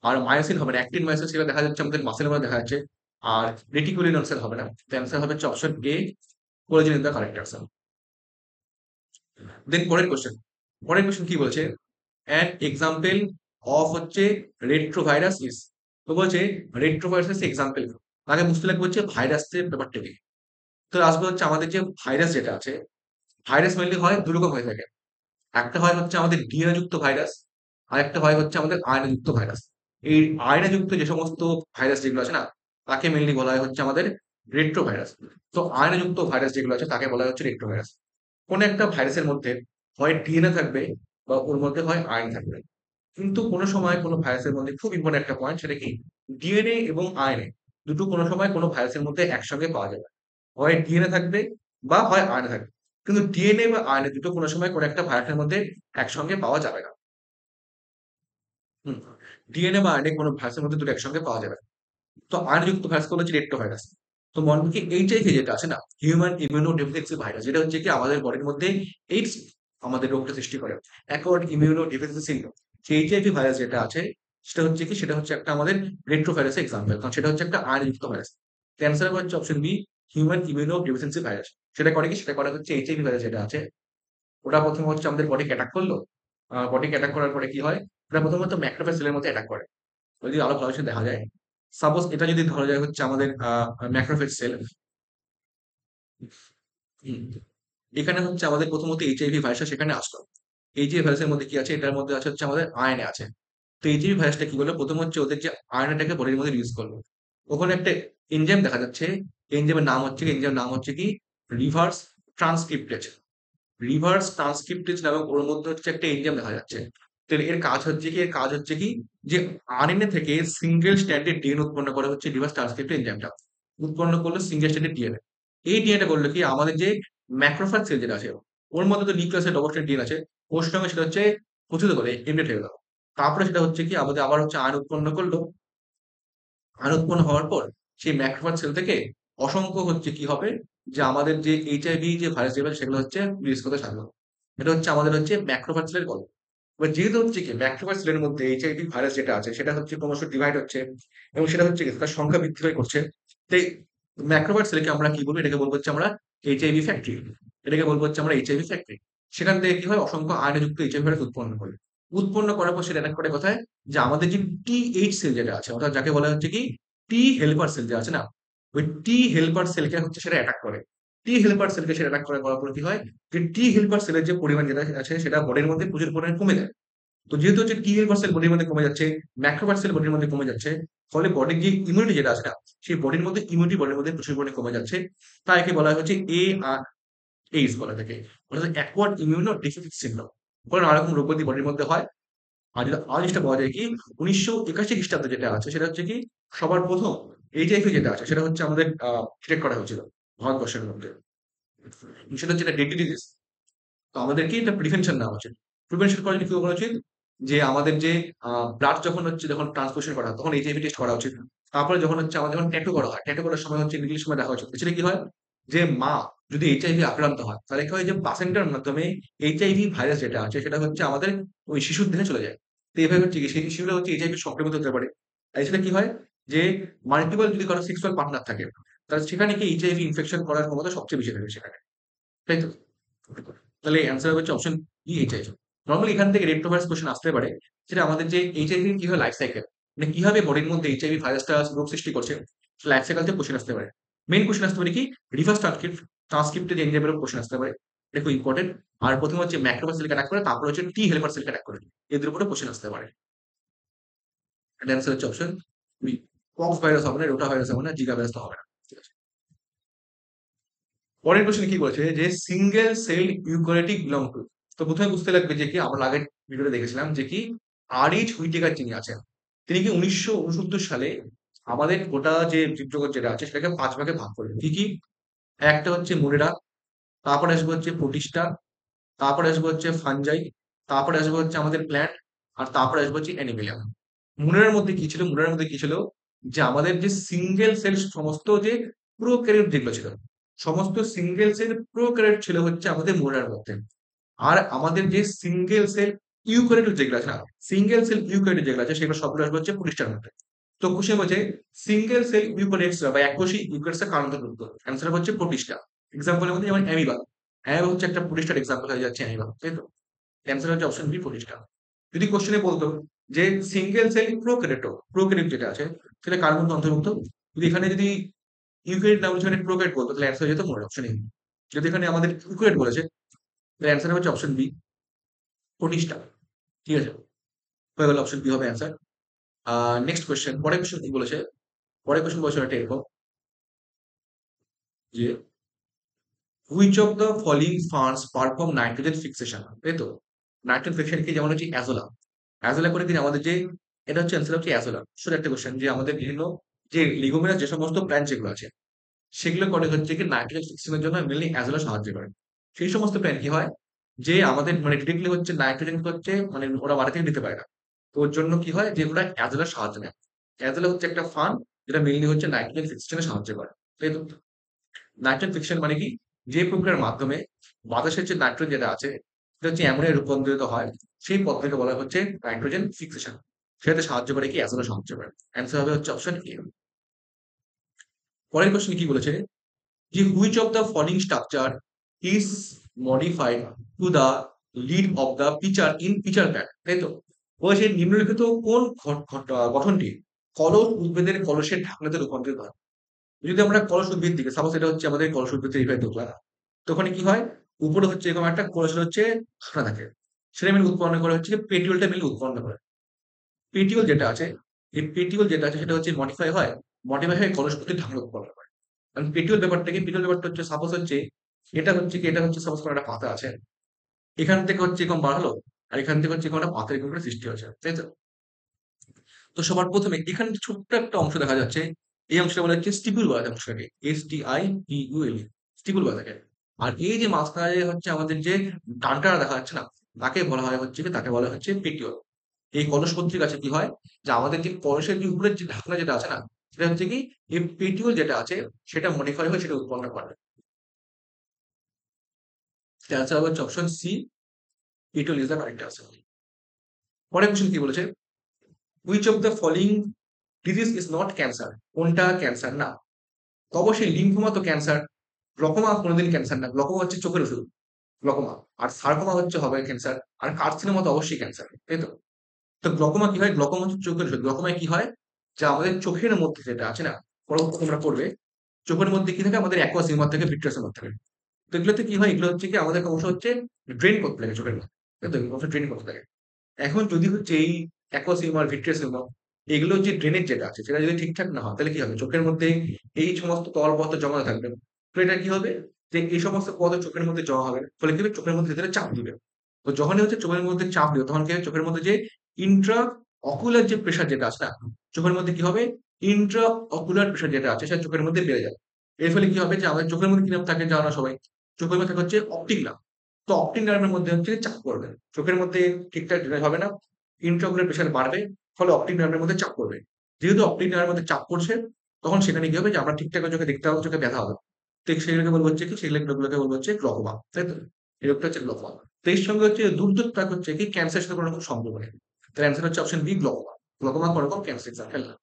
Speaker 1: আর মায়োসিন হবে না। অ্যাক্টিন মায়োসিন সেটা দেখা যাচ্ছে আমাদের মাসেলের মধ্যে দেখা যাচ্ছে। আর রেটিকুলিন অ্যান্সার হবে না। তো অ্যান্সার হবে হচ্ছে option A collagen is the correct answer. Then পরের কোশ্চেন কি বলছে, অ্যান এক্সাম্পল অফ হচ্ছে রেট্রোভাইরাস ইজ। তো বলছে রেট্রোভাইরাসের এক্সাম্পল, আগে বুঝতে লাগবে হচ্ছে ভাইরাসের ব্যাপারটা কি। তো আসবে হচ্ছে আমাদের যে ভাইরাস যেটা আছে, ভাইরাস মেনলি হয় দু রকম হয়ে থাকে। একটা হয় হচ্ছে আমাদের ডিএনএ যুক্ত ভাইরাস, আর একটা হয় হচ্ছে আমাদের আরএনএ যুক্ত ভাইরাস। এই আরএনএ যুক্ত যে সমস্ত ভাইরাস যেগুলো আছে না, তাকে মেনলি বলা হয় হচ্ছে আমাদের রেট্রো ভাইরাস। তো আরএনএ যুক্ত ভাইরাস যেগুলো আছে তাকে বলা হয় হচ্ছে রেট্রো ভাইরাস। কোন একটা ভাইরাসের মধ্যে হয় ডিএনএ থাকবে বা ওর মধ্যে হয় আরএনএ থাকবে। কিন্তু কোনো সময় কোনো ভাইরাসের মধ্যে খুব ইম্পর্টেন্ট একটা পয়েন্ট, সেটা কি, ডিএনএ এবং আরএনএ দুটো কোনো সময় কোনো ভাইরাসের মধ্যে একসঙ্গে পাওয়া যাবে। হয় ডিএনএ থাকবে বা হয় আরএনএ থাকবে। কিন্তু ডিএনএ বা আরএনএ দুটো কোনো সময় কোনো একটা ভাইরাসের মধ্যে একসঙ্গে পাওয়া যাবে না। হুম। ডিএনএ বা আরএনএ কোনো ভাইরাসের মধ্যে দুটো একসঙ্গে পাওয়া যাবে না। তো আরএনএ যুক্ত ভাইরাস গুলো হচ্ছে রেট্রো ভাইরাস। তো মনে কি এইচআইভি যেটা আছে না, হিউম্যান ইমিউনো ডেফিসিয়েন্সি ভাইরাস, যেটা হচ্ছে কি আমাদের বডির মধ্যে এইডস আমাদের রোগটা সৃষ্টি করে, অ্যাকোয়ার্ড ইমিউনো ডেফিসিয়েন্সি সিনড্রোম। সেই এইচআইভি ভাইরাস যেটা আছে সেটা হচ্ছে কি, সেটা হচ্ছে একটা আমাদের রেট্রো ভাইরাসের এক্সাম্পল, কারণ সেটা হচ্ছে একটা আরএনএ যুক্ত ভাইরাস। ক্যান্সার হচ্ছে option B, human immuno deficiency virus. সেটা করে কি, সেটা করে হচ্ছে এইচআইভি ভাইরাস যেটা আছে, ওটা প্রথমে হচ্ছে আমাদের বডিকে অ্যাটাক করলো। বডিকে অ্যাটাক করার পরে কি হয়, ওটা প্রথমত ম্যাক্রোফেজ সেলের মধ্যে অ্যাটাক করে। যদি আরো ভালো করে দেখা যায়, সাপোজ এটা যদি ধরা যায় হচ্ছে আমাদের ম্যাক্রোফেজ সেল। এখানে হচ্ছে আমাদের প্রথমত এইচআইভি ভাইরাসটা সেখানে আসলো। এইচআইভি ভাইরাসের মধ্যে কি আছে, এটার মধ্যে আছে হচ্ছে আমাদের আরএনএ আছে। তো এইচআইভি ভাইরাসটা কি করলো, প্রথম হচ্ছে ওদের যে আরএনএটাকে বডির মধ্যে রিলিজ করলো। ওখানে একটা এনজাইম দেখা যাচ্ছে, এনজাইমের নাম হচ্ছে কি রিভার্স ট্রান্সক্রিপ্টেজ। রিভার্স ট্রান্সক্রিপ্টেজ নামক ওর মধ্যে হচ্ছে একটা এনজাইম দেখা যাচ্ছে। তো এর কাজ হচ্ছে কি যে আরএনএ থেকে সিঙ্গেল স্ট্র্যান্ডেড ডিএনএ উৎপন্ন করে হচ্ছে রিভার্স ট্রান্সক্রিপ্টেজ এনজাইমটা। উৎপন্ন করলো সিঙ্গেল স্ট্র্যান্ডেড ডিএনএ। এই ডিএনএ করলো কি, আমাদের যে ম্যাক্রোফাজ সেল যেটা আছে, ওর মধ্যে তো নিউক্লিয়াসের ডবল স্ট্র্যান্ড ডিএনএ আছে, ওর সঙ্গে সেটা হচ্ছে প্রচুত করে এমডেড হয়ে গেল। তারপরে সেটা হচ্ছে কি আমাদের আবার হচ্ছে আয়ন উৎপন্ন করলো। আয়ন উৎপন্ন হওয়ার পর সেই ম্যাক্রোফাজ সেল থেকে অসংখ্য হচ্ছে কি হবে, যে আমাদের যে এইচআইভি যে ভাইরাস যেগুলো সেগুলো হচ্ছে রিলিজ করতে থাকলো। এটা হচ্ছে আমাদের হচ্ছে ম্যাক্রোফাজ সেলের গল্প। এবার যেহেতু হচ্ছে কি ম্যাক্রোফাজ সেলের মধ্যে এইচআইভি ভাইরাস যেটা আছে সেটা হচ্ছে ক্রমশ ডিভাইড হচ্ছে, এবং সেটা হচ্ছে কি তার সংখ্যা বৃদ্ধি পায় করছে। তাই ম্যাক্রোফাজ সেলকে আমরা কি বলবো, এটাকে বলবো হচ্ছে আমরা এইচআইভি ফ্যাক্টরি। এটাকে বলবো হচ্ছে আমরা এইচআইভি ফ্যাক্টরি। সেখান থেকে কি হয়, অসংখ্য আয়নযুক্ত এইচআইভি ভাইরাস উৎপন্ন করে। উৎপন্ন করার পর সেটা অ্যাটাক করে কোথায়, যে আমাদের যে টিএইচ সেল যেটা আছে, অর্থাৎ যাকে বলা হচ্ছে কি টি হেল্পার সেল যে আছে না, ওই টি হেল্পার সেলকে হচ্ছে সেটা অ্যাটাক করে। টি হেল্পার সেলকে সেটা অ্যাটাক করার পর কি হয়, যে টি হেল্পার সেলের যে পরিমাণ যেটা আছে সেটা বডির মধ্যে প্রচুর পরিমাণে কমে যায়। তো যেহেতু হচ্ছে টি হেল্পার সেল বডির মধ্যে কমে যাচ্ছে, ম্যাক্রোফাজ সেল বডির মধ্যে কমে যাচ্ছে, ফলে বডির যে ইমিউনিটি যেটা আছে না, সেই বডির মধ্যে ইমিউনিটি বডির মধ্যে প্রচুর পরিমাণে কমে যাচ্ছে। তাই একে বলা হচ্ছে এ আর এইচ বলা থাকে, অর্থাৎ অ্যাকোয়ার্ড ইমিউনো ডেফিসিট সিনড্রোম। বলে নানা রকম রোগ ব্যাধি বডির মধ্যে হয়। আর যেটা আর জিনিসটা পাওয়া যায় কি, 1981 খ্রিস্টাব্দে যেটা আছে সেটা হচ্ছে কি, সবার প্রথম এইচআইভি যেটা আছে সেটা হচ্ছে আমাদের ডিটেক্ট করা হয়েছিল ভারতবর্ষের মধ্যে। সেটা হচ্ছে একটা ডেডলি ডিজিজ। তো আমাদেরকে এটা প্রিভেনশন নেওয়া উচিত। প্রিভেনশন করার জন্য কি করা উচিত, যে আমাদের যে ব্লাড যখন ট্রান্সফিউশন করা হয় তখন এইচআইভি টেস্ট করা উচিত। তারপরে যখন হচ্ছে আমাদের যখন ট্যাটু করা হয়, ট্যাটু করার সময় হচ্ছে নির্দিষ্ট সময় দেখা উচিত। সেটা কি হয়, যে মা যদি এইচআইভি আক্রান্ত হয় তাহলে কি হয়, যে প্লাসেন্টার মাধ্যমে এইচআইভি ভাইরাস যেটা আছে সেটা হচ্ছে আমাদের ওই শিশুর দেহে চলে যায়। তো এইভাবে হচ্ছে কি সেই শিশুরা হচ্ছে এইচআইভি সংক্রমিত হতে পারে। আর সেটা কি হয়, যে মাল্টিপল যদি কারো সেক্সুয়াল পার্টনার থাকে, তাহলে সেখানে কি এইচআইভি ইনফেকশন করার ক্ষমতা সবচেয়ে বেশি থাকে সেখানে। তাই তো? তাহলে অ্যান্সার হচ্ছে অপশন বি এইচআইভি। নরমালি এখান থেকে রেট্রোভাইরাস কোশ্চেন আসতে পারে, সেটা আমাদের যে এইচআইভি কি হয় লাইফ সাইকেল, মানে কিভাবে বডির মধ্যে এইচআইভি ভাইরাসটা রোগ সৃষ্টি করছে, লাইফ সাইকেল থেকে কোশ্চেন আসতে পারে। মেইন কোশ্চেন আসতে পারে কি, রিভার্স ট্রান্সক্রিপ্টেড এনজাইমের কোশ্চেন আসতে পারে। এটা খুব ইম্পর্টেন্ট। আর প্রথমে হচ্ছে ম্যাক্রোফেজ সেলকে অ্যাটাক করে, তারপর হচ্ছে টি হেল্পার সেলকে অ্যাটাক করে। এদের উপরে কোশ্চেন আসতে পারে। এটা অ্যান্সার হচ্ছে অপশন বি। পক্স ভাইরাস হবে না, রোটা ভাইরাস হবে না, জিকা ভাইরাস তো হবে না। ঠিক আছে। পরের কোশ্চেন কি বলেছে, যে single cell eukaryotic belong to. তো প্রথমে বুঝতে লাগবে যে কি, আমরা আগের ভিডিওতে দেখেছিলাম যে কি আর.এইচ. হুইটেকার যিনি আছেন, তিনি কি 1969 সালে আমাদের গোটা যে জীবজগৎ যেটা আছে সেটাকে 5 ভাগে ভাগ করলেন। কি কি, একটা হচ্ছে মুরেরা, তারপরে আসবে হচ্ছে প্রোটিস্টা, তারপরে আসবে হচ্ছে ফানজাই, তারপরে আসবে হচ্ছে আমাদের প্ল্যান্ট, আর তারপরে আসবে হচ্ছে অ্যানিমেলিয়া। মুরেরার মধ্যে কি ছিল, যে আমাদের যে সিঙ্গেল সেল সমস্ত যে প্রোক্যারিওট যেগুলো ছিল, সমস্ত সিঙ্গেল সেল প্রোক্যারিওট ছিল হচ্ছে আমাদের মুরেরার মধ্যে। আর আমাদের যে সিঙ্গেল সেল ইউক্যারিওট যেগুলো আছে না, সিঙ্গেল সেল ইউক্যারিওট যেগুলো আছে সেগুলো সবগুলো আসবে হচ্ছে প্রতিষ্ঠার মধ্যে। তো কোশ্চেন বলছে সিঙ্গেল সেল ইউক্যারিওটস বা এককোষী ইউক্যারিওটস এর কারণ অন্তর্ভুক্ত। অ্যান্সার হচ্ছে প্রতিষ্ঠা। এক্সাম্পলের মধ্যে যেমন অ্যামিবা। অ্যামিবা হচ্ছে একটা প্রতিষ্ঠার এক্সাম্পল হয়ে যাচ্ছে অ্যামিবা, তাই তো? অ্যান্সার হচ্ছে অপশন বি প্রতিষ্ঠা। যদি কোশ্চেনে বলতো যে সিঙ্গেল সেল প্রোক্যারিওট যেটা আছে সেটা কার মধ্যে অন্তর্ভুক্ত? যদি এখানে যদি ইউক্যারিওট না বলছে এখানে প্রোক্যারিওট বলতো তাহলে অ্যান্সার হয়ে যেত মোট অপশন এ। যদি এখানে আমাদের ইউক্যারিওট বলেছে তাহলে অ্যান্সার হচ্ছে অপশন বি প্রতিষ্ঠা। ঠিক আছে? হয়ে গেল অপশন বি হবে অ্যান্সার। নেক্সট কোয়েশ্চেন, পরের কোয়েশ্চেন কি বলেছে? পরের কোয়েশ্চেন বলেছে এটা এরকম যে which of the following farms perform nitrogen fixation, তাই তো? নাইট্রোজেন ফিক্সেশন কি, যেমন হচ্ছে অ্যাজোলা। অ্যাজোলা করে কিন্তু আমাদের যে এটা হচ্ছে অ্যান্সার হচ্ছে অ্যাজোলা। শুধু একটা কোয়েশ্চেন যে আমাদের বিভিন্ন যে লিগোমিনাস যে সমস্ত প্ল্যান্ট যেগুলো আছে সেগুলো করে হচ্ছে কি নাইট্রোজেন ফিক্সিংয়ের জন্য মেনলি অ্যাজোলা সাহায্য করে। সেই সমস্ত প্ল্যান্ট কি হয় যে আমাদের মানে ডিরেক্টলি হচ্ছে নাইট্রোজেন হচ্ছে মানে ওরা মাটি থেকে নিতে পারে না। তো ওর জন্য কি হয় যে ওরা অ্যাজোলার সাহায্য নেয়। অ্যাজোলা হচ্ছে একটা ফান্ড যেটা মেইনলি হচ্ছে নাইট্রোজেন ফিক্সেশনে সাহায্য করে, তাই তো? নাইট্রোজেন ফিক্সেশন মানে কি, যে প্রক্রিয়ার মাধ্যমে বাতাসের যে নাইট্রোজেন যেটা আছে সেটা হচ্ছে অ্যামোনিয়ায় রূপান্তরিত হয়, সেই পদ্ধতিকে বলা হচ্ছে নাইট্রোজেন ফিক্সেশন। সেটাতে সাহায্য করে কি অ্যাজোলা সাহায্য করে। অ্যান্সার হবে হচ্ছে অপশন এ। পরের কোশ্চেন কি বলেছে যে which of the following structure is modified to the lid of the pitcher in pitcher pack, তাই তো? বলেছে নিম্নলিখিত কোন গঠনটি কলস উদ্ভিদের কলসের ঢাকনাতে রূপান্তরিত হয়। যদি আমরা কলস উদ্ভিদ দিকে সাপোজ এটা হচ্ছে আমাদের কলস উদ্ভিদের এইভাবে ঢোকলা, তো ওখানে কি হয় উপরে হচ্ছে এরকম একটা কলসের হচ্ছে ঢাকনা থাকে, সেটা মিলে উৎপন্ন করে হচ্ছে পেটিওলটা মিলে উৎপন্ন করে। পেটিওল যেটা আছে, এই পেটিওল যেটা আছে সেটা হচ্ছে মডিফাই হয়ে কলস প্রতি ঢাকনা উৎপন্ন করে। কারণ পেটিওল ব্যাপারটা কি, পেটিওল ব্যাপারটা হচ্ছে সাপোজ হচ্ছে এটা হচ্ছে কি, এটা হচ্ছে সাপোজ কোনো একটা পাতা আছে, এখান থেকে হচ্ছে এরকম বার হলো আর এখান থেকে হচ্ছে কোনো একটা পাতা এরকম করে সৃষ্টি হয়েছে, তাই তো? তো সবার প্রথমে এখানে ছোট্ট একটা অংশ দেখা যাচ্ছে, এই অংশটা বলা হচ্ছে স্টিপুল বলা যায় অংশটাকে, STIPUL, স্টিপুল বলা থাকে। আর এই যে মাঝখানে হচ্ছে আমাদের যে ডানটা দেখা যাচ্ছে না, তাকে বলা হয় হচ্ছে কি, তাকে বলা হচ্ছে পেটিওল। এই কলস পত্রিকা আছে কি হয় যে আমাদের যে কলসের যে উপরের যে ঢাকনা যেটা আছে না, সেটা হচ্ছে কি এই পেটিওল যেটা আছে সেটা মডিফাই হয়ে সেটা উৎপন্ন করে। অ্যান্সার হচ্ছে option C, petiole is the correct answer. পরের কোশ্চেন কি বলেছে, which of the following disease is not cancer, কোনটা ক্যান্সার না? তো অবশ্যই লিম্ফোমা তো ক্যান্সার, গ্লকোমা কোনোদিন ক্যান্সার না, গ্লকোমা হচ্ছে চোখের ওষুধ, গ্লকোমা। আর সার্কোমা হচ্ছে হবে ক্যান্সার, আর কার্সিনোমা তো অবশ্যই ক্যান্সার, তাই তো? তো গ্লকোমা কি হয়, গ্লকোমা হচ্ছে চোখের ওষুধ। গ্লকোমায় কি হয় যে আমাদের চোখের মধ্যে যেটা আছে না, পরবর্তী তোমরা পড়বে, চোখের মধ্যে কি থাকে আমাদের অ্যাকুয়াস হিউমার থাকে, ভিট্রাস হিউমার থাকে। তো এগুলোতে কি হয়, এগুলো হচ্ছে কি আমাদের অংশ হচ্ছে ড্রেন করতে লাগে চোখের মধ্যে, তাই তো? অংশ ড্রেন করতে লাগে। এখন যদি হচ্ছে এই অ্যাকুয়াস হিউমার, ভিট্রাস হিউমার, এগুলো যে ড্রেনেজ যেটা আছে সেটা যদি ঠিকঠাক না হয় তাহলে কি হবে, চোখের মধ্যে এই সমস্ত তরল পদার্থ জমা থাকবে। তো এটা কি হবে যে এই সমস্ত পদার্থ চোখের মধ্যে জমা হবে, ফলে কি হবে চোখের মধ্যে ভিতরে চাপ দিবে। তো যখনই হচ্ছে চোখের মধ্যে চাপ দিবে তখন কি হবে, চোখের মধ্যে যে ইন্ট্রা অকুলার যে প্রেশার যেটা আছে না, চোখের মধ্যে কি হবে ইন্ট্রা অকুলার প্রেশার যেটা আছে সেটা চোখের মধ্যে বেড়ে যাবে। এর ফলে কি হবে যে আমাদের চোখের মধ্যে কি নাম থাকে জানো না সবাই, চোখের মধ্যে থাকে হচ্ছে অপটিক নার্ভ। তো অপটিক নার্ভের মধ্যে হচ্ছে চাপ পড়বে, চোখের মধ্যে ঠিকঠাক ড্রেনেজ হবে না, ইন্ট্রাঅকুলার প্রেশার বাড়বে, ফলে অপটিক নার্ভের মধ্যে চাপ পড়বে। যেহেতু অপটিক নার্ভের মধ্যে চাপ পড়ছে তখন সেখানে কি হবে যে আমরা ঠিকঠাক চোখে দেখতে পাবো, চোখে ব্যথা হবে। ঠিক সেগুলোকে বলবো হচ্ছে কি, সেগুলোকে বলবো হচ্ছে গ্লকোমা, তাই তো? এই রোগটা হচ্ছে গ্লকোমা। তো এর সঙ্গে হচ্ছে দুর্যোগটা হচ্ছে কি ক্যান্সারের সাথে কোনো রকম সম্পর্ক নেই। তার অ্যান্সার হচ্ছে অপশন বি গ্লকোমা। গ্লকোমা কোনো রকম ক্যান্সার খেলে না।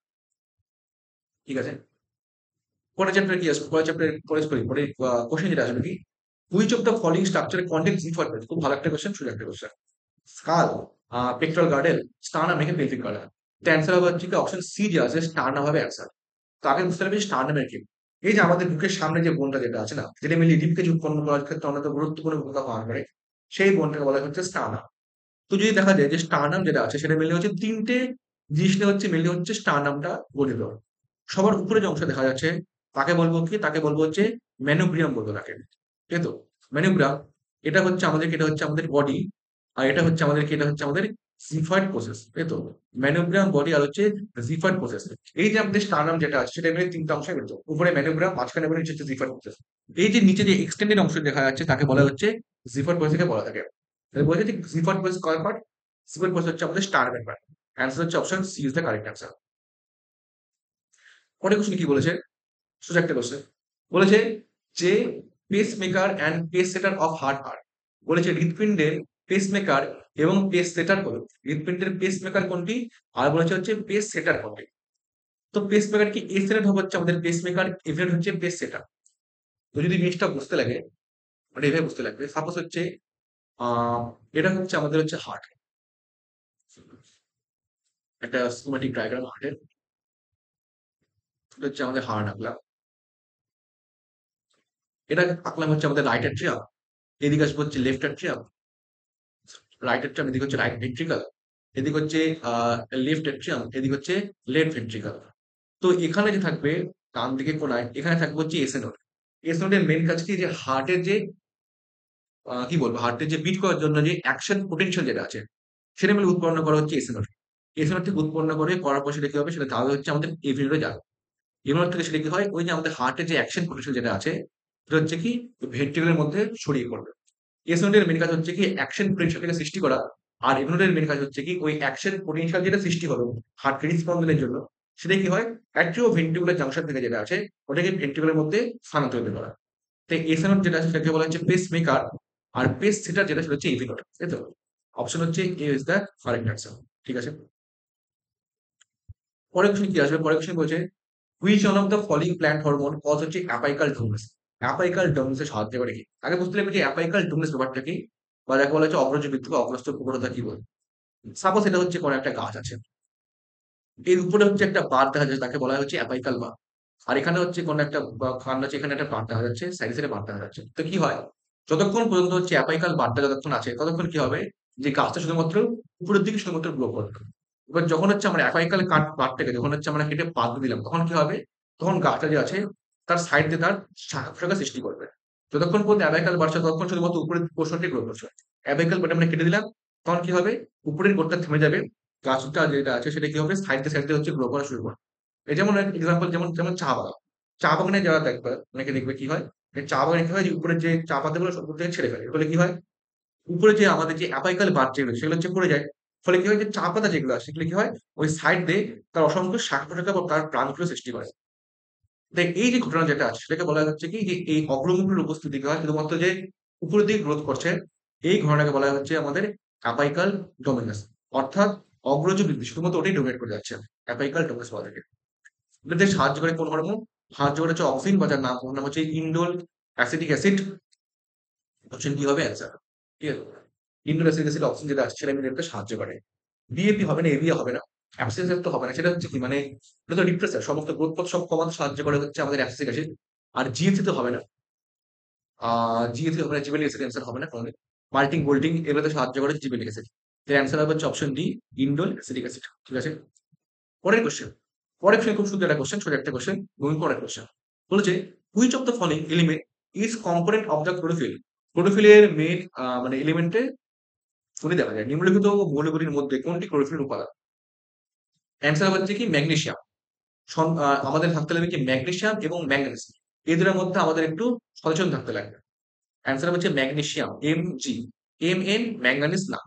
Speaker 1: ঠিক আছে? পরের চ্যাপ্টার কি আসবে, পরের চ্যাপ্টার পরে করি পরে কোশ্চেন যেটা আসবে কি, which of the following structure contains information, খুব ভালো একটা কোশ্চেন, শুধু একটা question. Skull, pectoral girdle, sternum নাকি পেলভিক গার্ডেল। তো অ্যান্সার হবে হচ্ছে কি অপশন সি যে আছে স্টার্নাম হবে অ্যান্সার। তো আগে বুঝতে হবে স্টার্নামের কি, এই যে আমাদের বুকের সামনে যে বোনটা যেটা আছে না, যেটা মিলি রিবকেজ উৎপন্ন করার ক্ষেত্রে অন্যতম গুরুত্বপূর্ণ ভূমিকা পালন করে, সেই বোনটাকে বলা হচ্ছে স্টার্নাম। তো যদি দেখা যায় যে স্টার্নাম যেটা আছে সেটা মিলে হচ্ছে তিনটে জিনিস নিয়ে হচ্ছে মিলে হচ্ছে স্টার্নামটা গঠিত। সবার উপরে যে অংশ দেখা যাচ্ছে তাকে বলবো কি, তাকে বলবো হচ্ছে ম্যানোব্রিয়াম বলবো তাকে, তাই তো? ম্যানোব্রিয়াম, এটা হচ্ছে আমাদের বডি, আর এটা হচ্ছে আমাদের জিফয়েড প্রসেস, তাই তো? ম্যানোব্রিয়াম বডি আর হচ্ছে জিফয়েড প্রসেস। এই যে আমাদের স্টার্নাম যেটা আছে সেটা মিলে তিনটা অংশে গঠিত, উপরে ম্যানোব্রিয়াম, মাঝখানে বলে হচ্ছে জিফয়েড প্রসেস। এই যে নিচে যে এক্সটেন্ডেড অংশ দেখা যাচ্ছে তাকে বলা হচ্ছে জিফয়েড প্রসেসকে বলা থাকে। তাহলে বলছে যে জিফয়েড প্রসেস কয় পার্ট, জিফয়েড প্রসেস হচ্ছে আমাদের স্টার্নামের পার্ট। অ্যান্সার হচ্ছে option C is the correct answer. পরের কোশ্চেন কি বলেছে, সোজা একটা কোশ্চেন বলেছে যে pace maker and pace setter of heart আর, বলেছে হৃৎপিণ্ডের পেস মেকার এবং পেস সেটার হলো। হৃৎপিণ্ডের পেস মেকার কোনটি? আর বলেছে হচ্ছে পেস সেটার কোনটি? তো পেস মেকার কি এস ইউনিট হবে হচ্ছে আমাদের পেস মেকার, এফ ইউনিট হচ্ছে পেস সেটার। তো যদি জিনিসটা বুঝতে লাগে, মানে এভাবে বুঝতে লাগবে, সাপোজ হচ্ছে আহ এটা হচ্ছে আমাদের হচ্ছে হার্ট, একটা স্কিমেটিক ডায়াগ্রাম হার্টের। এটা হচ্ছে আমাদের হার্ট আঁকলাম, এটা আঁকলাম হচ্ছে আমাদের রাইট অ্যাট্রিয়াম, এদিকে আসবো হচ্ছে লেফট অ্যাট্রিয়াম, রাইট অ্যাট্রিয়াম এদিকে হচ্ছে রাইট ভেন্ট্রিকল, এদিকে হচ্ছে লেফট অ্যাট্রিয়াম, এদিকে হচ্ছে লেফট ভেন্ট্রিকল। তো এখানে যে থাকবে ডান দিকে কোনায়, এখানে থাকবে হচ্ছে এস নোড। এস নোডের মেন কাজ কি, যে হার্টের যে কি বলবো, হার্টের যে বিট করার জন্য যে অ্যাকশন পোটেনশিয়াল যেটা আছে, সেটা মিলে উৎপন্ন করা হচ্ছে এস নোড। এস নোড থেকে উৎপন্ন করে করার পর সেটা কি হবে, সেটা যাবে হচ্ছে আমাদের এভি নোডে যাবে। এভি নোড থেকে সেটা কি হয়, ওই যে আমাদের হার্টের যে অ্যাকশন পোটেনশিয়াল যেটা আছে, সেটা হচ্ছে কি ভেন্ট্রিকলের মধ্যে ছড়িয়ে পড়বে। এস নোডের মেন কাজ হচ্ছে কি অ্যাকশন পোটেনশিয়ালটাকে সৃষ্টি করা। আর এভি নোডের মেন কাজ হচ্ছে কি ওই অ্যাকশন পোটেনশিয়াল যেটা সৃষ্টি হবে হার্ট হৃদস্পন্দনের জন্য, সেটা কি হয় অ্যাট্রিও ভেন্ট্রিকুলার জাংশন থেকে যেটা আছে, ওটাকে ভেন্ট্রিকুলের মধ্যে স্থানান্তরিত করা। তো এস নোড যেটা আছে সেটাকে বলা হচ্ছে পেস মেকার, আর পেস সেটার যেটা সেটা হচ্ছে ইভি নোড, তাই তো? অপশন হচ্ছে A is the correct answer. ঠিক আছে, পরের কোশ্চেন কি আসবে, পরের কোশ্চেন বলছে which one of the following plant hormone cause হচ্ছে অ্যাপাইকাল ডোমিনেন্স। অ্যাপাইকাল ডোমিনেন্সে সাহায্য করে কি, আগে বুঝতে লাগবে যে অ্যাপাইকাল ডোমিনেন্স ব্যাপারটা কি, বা যাকে বলা হচ্ছে অগ্রজ বৃদ্ধি বা অগ্রস্ত প্রবণতা কি বলে। সাপোজ এটা হচ্ছে কোনো একটা গাছ আছে, এর উপরে হচ্ছে একটা বার দেখা যাচ্ছে, তাকে বলা হচ্ছে অ্যাপাইকাল বার। আর এখানে হচ্ছে কোনো একটা খান আছে, এখানে একটা বার দেখা যাচ্ছে, সাইডে সাইডে বার দেখা যাচ্ছে। তো কি হয়, যতক্ষণ পর্যন্ত হচ্ছে অ্যাপাইকাল বারটা যতক্ষণ আছে ততক্ষণ কি হবে, যে গাছটা শুধুমাত্র উপরের দিকে শুধুমাত্র গ্রো করবে। এবার যখন হচ্ছে আমরা অ্যাপাইকাল কাট বারটাকে যখন হচ্ছে আমরা কেটে বাদ দিয়ে দিলাম, তখন কি হবে, তখন গাছটা যে আছে তার সাইড দিয়ে তার শাখা প্রশাখা সৃষ্টি করবে। যতক্ষণ পর্যন্ত অ্যাবাইকাল বাড়ছে ততক্ষণ শুধুমাত্র উপরের পোর্শনটি গ্রো করছে। অ্যাবাইকাল বারটা আমরা কেটে দিলাম, তখন কি হবে, উপরের গোড়টা থেমে যাবে, গাছটা যেটা আছে সেটা কি হবে সাইড দিয়ে সাইড দিয়ে হচ্ছে গ্রো করা শুরু করবে। এই যেমন এক্সাম্পল, যেমন যেমন চা বাগান, চা বাগানে যারা দেখবে অনেকে দেখবে কি হয়, এই চা বাগানে কি হয়, যে উপরে যে চা পাতাগুলো সব থেকে ছেড়ে ফেলে, ফলে কি হয় উপরে যে আমাদের যে অ্যাপাইকাল বার যেগুলো সেগুলো হচ্ছে পড়ে যায়। ফলে কি হয়, যে চা পাতা যেগুলো আছে সেগুলো কি হয় ওই সাইড দিয়ে তার অসংখ্য শাখা প্রশাখা বা তার প্রাণগুলো সৃষ্টি করে। দেখ এই যে ঘটনা যেটা আছে সেটাকে বলা হচ্ছে কি, যে এই অগ্রমুখের উপস্থিতি কি হয় শুধুমাত্র যে উপরের দিকে গ্রোথ করছে, এই ঘটনাকে বলা হচ্ছে আমাদের অ্যাপাইকাল ডোমিনেন্স। অর্থাৎ অগ্রজ বৃদ্ধি শুধুমাত্র ওটাই ডোমিনেট করে যাচ্ছে, অ্যাপাইকাল ডোমিনেন্স বলা থাকে। এটাতে সাহায্য করে কোন হরমোন, সাহায্য করে হচ্ছে অক্সিন, বা যার নাম নাম হচ্ছে ইন্ডোল অ্যাসিটিক অ্যাসিড। অপশন কি হবে অ্যান্সার? ঠিক আছে, ইন্ডোল অ্যাসিটিক অ্যাসিড অক্সিন যেটা আছে সেটা মিটাতে সাহায্য করে। বিএপি হবে না, এবিএ হবে না, অ্যাবসিসের তো হবে না, সেটা হচ্ছে কি মানে এটা তো রিপ্রেসার, সমস্ত গ্রোথ পথ সব কমাতে সাহায্য করে হচ্ছে আমাদের অ্যাবসিসিক অ্যাসিড। আর জিএসি তো হবে না, জিএসি হবে না, জিবেলিক অ্যাসিড অ্যান্সার হবে না কোনোদিন। মাল্টিং বোল্টিং এগুলোতে সাহায্য করে জিবেলিক অ্যাসিড। এর অ্যান্সার হবে হচ্ছে option D, indole acetic acid. ঠিক আছে, পরের কোশ্চেন, পরের কোশ্চেন খুব সুন্দর একটা কোশ্চেন, ছোট একটা কোশ্চেন, মুভিং পরের কোশ্চেন বলেছে which of the following element is component of the chlorophyll. ক্লোরোফিলের মেন মানে এলিমেন্টে কোনটি দেখা যায়, নিম্নলিখিত মৌলগুলির মধ্যে কোনটি ক্লোরোফিল উপাদান? অ্যান্সার হচ্ছে কি ম্যাগনেসিয়াম। আমাদের থাকতে লাগবে কি ম্যাগনেসিয়াম এবং ম্যাঙ্গানিজ, এই দুটোর মধ্যে আমাদের একটু সচেতন থাকতে লাগবে। অ্যান্সার হচ্ছে magnesium, M G, M N, manganese না।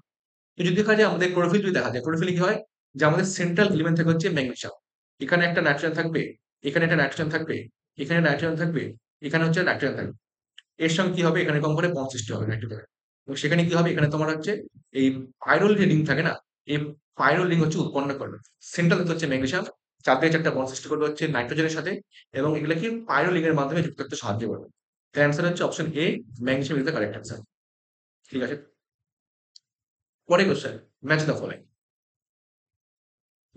Speaker 1: তো যদি দেখা যায় আমাদের ক্লোরোফিল যদি দেখা যায়, ক্লোরোফিল কি হয়, যে আমাদের সেন্ট্রাল এলিমেন্ট থেকে হচ্ছে ম্যাগনেসিয়াম, এখানে একটা নাইট্রোজেন থাকবে, এখানে একটা নাইট্রোজেন থাকবে, এখানে নাইট্রোজেন থাকবে, এখানে হচ্ছে নাইট্রোজেন থাকবে। এর সঙ্গে কি হবে, এখানে কম করে বন্ড সৃষ্টি হবে নাইট্রোজেনের। এবং সেখানে কি হবে, এখানে তোমার হচ্ছে এই পাইরোল যে রিং থাকে না, এই পাইরোল রিং হচ্ছে উৎপন্ন করবে। সেন্ট্রাল হচ্ছে ম্যাগনেসিয়াম, চার থেকে চারটা বন্ড সৃষ্টি করবে হচ্ছে নাইট্রোজেনের সাথে, এবং এগুলো কি পাইরোল রিং এর মাধ্যমে যুক্ত করতে সাহায্য করবে। তার অ্যান্সার হচ্ছে option A, magnesium is the correct answer. ঠিক আছে, পরে question, match the following.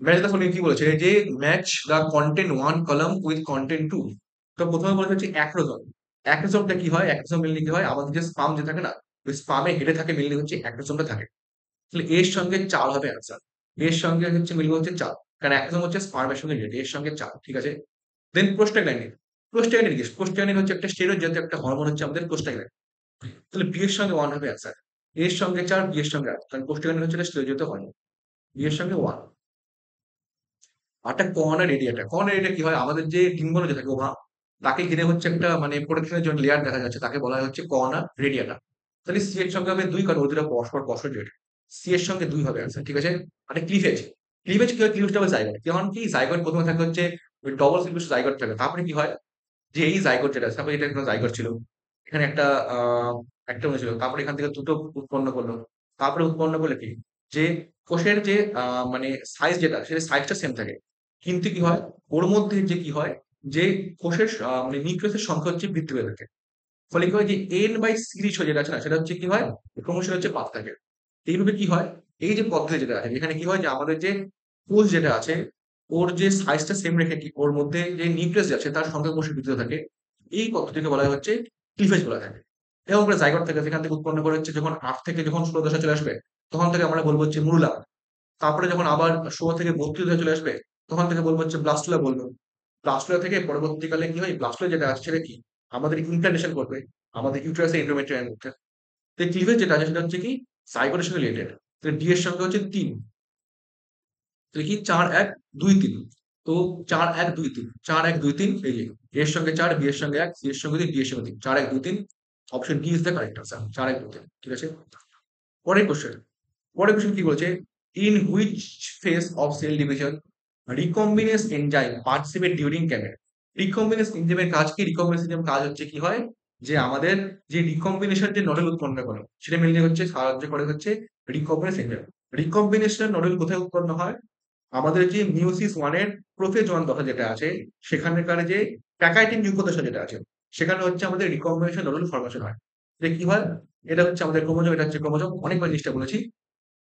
Speaker 1: Match the following কি বলেছে, যে match the content one column with content two. তো প্রথমে বলেছে হচ্ছে অ্যাক্রোজোম। অ্যাক্রোজোমটা কি হয়, অ্যাক্রোজোম মেনলি কি হয়, আমাদের যে স্পাম যে থাকে না, ওই স্পামে হেডে থাকে মেনলি হচ্ছে অ্যাক্রোজোমটা থাকে। তাহলে এর সঙ্গে চার হবে অ্যান্সার, এর সঙ্গে হচ্ছে মিলবে হচ্ছে চার, কারণ অ্যাক্রোজোম হচ্ছে স্পার্মের সঙ্গে রিলেটেড, এর সঙ্গে চার। ঠিক আছে, দেন প্রোস্টাগ্ল্যান্ডিন। প্রোস্টাগ্ল্যান্ডিন কি, প্রোস্টাগ্ল্যান্ডিন হচ্ছে একটা স্টেরয়েড জাতীয় একটা হরমোন হচ্ছে আমাদের প্রোস্টাগ্ল্যান্ডিন। তাহলে বি এর সঙ্গে ওয়ান হবে অ্যান্সার, এর সঙ্গে চার, বি এর সঙ্গে আট, কারণ প্রোস্টাগ্ল্যান্ডিন হচ্ছে স্টেরয়েড জাতীয় হরমোন। বি এর সঙ্গে ওয়ান। আরেকটা কর্নার এরিয়াটা, কর্নার এরিয়া কি হয়, আমাদের যে ডিম্বাণু যে থাকে ওভা, তাকে ঘিরে হচ্ছে একটা মানে প্রোটেকশনের জন্য লেয়ার দেখা যাচ্ছে, তাকে বলা হয় হচ্ছে কর্নার রেডিয়াটা। তাহলে সি এর সঙ্গে হবে দুই, কারণ ওদের পরস্পর পরস্পর রিলেটেড। সি এর সঙ্গে দুই হবে আনসার। ঠিক আছে, মানে ক্লিভেজ, ক্লিভেজ কি হয়, ক্লিভেজটা হবে জাইগোট। যেমন কি জাইগোট প্রথমে থাকে হচ্ছে ওই ডবল সিলুস জাইগোট থাকে, তারপরে কি হয়, যে এই জাইগোট যেটা আছে, তারপরে এটা একটা জাইগোট ছিল, এখানে একটা একটা ছিল, তারপরে এখান থেকে দুটো উৎপন্ন করলো, তারপরে উৎপন্ন করলে কি যে কোষের যে মানে সাইজ যেটা সেটা সাইজটা সেম থাকে, কিন্তু কি হয় ওর মধ্যে যে কি হয় যে কোষের মানে নিউক্লিয়াসের সংখ্যা হচ্ছে বৃদ্ধি পেয়ে থাকে। ফলে কি হয় যে এন বাই সি রেশিও যেটা আছে না সেটা হচ্ছে কি হয় ক্রমশ হচ্ছে বাড়তে থাকে। এইভাবে কি হয় এই যে পদ্ধতি যেটা আছে এখানে কি হয় যে আমাদের যে কোষ যেটা আছে ওর যে সাইজটা সেম রেখে কি ওর মধ্যে যে নিউক্লিয়াস আছে তার সংখ্যা ক্রমশ বৃদ্ধি হতে থাকে। এই পদ্ধতিকে বলা হয় হচ্ছে ক্লিভেজ বলা থাকে। এবং আমরা জাইগোট থেকে যেখান থেকে উৎপন্ন করে হচ্ছে যখন ৮ থেকে যখন ১৬ দশা চলে আসবে তখন থেকে আমরা বলবো হচ্ছে মুরুলা। তারপরে যখন আবার ১৬ থেকে ৩২ দশা চলে আসবে তখন থেকে বলবো হচ্ছে ব্লাস্টুলা বলবো। ব্লাস্টুলা থেকে পরবর্তীকালে কি হয় ব্লাস্টুলা যেটা আছে সেটা কি আমাদের ইমপ্ল্যান্টেশন করবে আমাদের ইউটেরাসের এন্ডোমেট্রিয়াম মধ্যে। তো ক্লিভেজ যেটা আছে সেটা হচ্ছে কি জাইগোটের সঙ্গে রিলেটেড। তো ডি এর সংখ্যা হচ্ছে ৩। তাহলে কি ৪ ১ ২ ৩। তো ৪ ১ ২ ৩ ৪ ১ ২ ৩ এই যে এর সঙ্গে ৪ বি এর সঙ্গে ১ সি এর সঙ্গে ২ ডি এর সঙ্গে ৩ ৪ ১ ২ ৩। Option D is the correct answer ৪ ১ ২ ৩। ঠিক আছে? পরের কোশ্চেন। পরের কোশ্চেন কি বলছে? In which phase of cell division recombinase enzyme participate during chemo? Recombinase এনজাইমের কাজ কি? রিকম্বিনেজ এনজাইমের কাজ হচ্ছে কি হয় যে আমাদের যে রিকম্বিনেশন যে নডেল উৎপন্ন করে সেটা মেইনলি হচ্ছে সাহায্য করে হচ্ছে রিকম্বিনেজ এনজাইম। রিকম্বিনেশন নডেল কোথায় উৎপন্ন হয়? আমাদের যে মিওসিস 1 এর প্রোফেজ 1 দশা যেটা আছে সেখানকার যে প্যাকাইটিন যুগ্মদশা যেটা আছে সেখানে হচ্ছে আমাদের রিকম্বিনেশন নডেল ফরমেশন হয়। এটা কি হয়? এটা হচ্ছে আমাদের ক্রোমোজোম, এটা হচ্ছে ক্রোমোজোম। অনেকবার জিনিসটা বলেছি।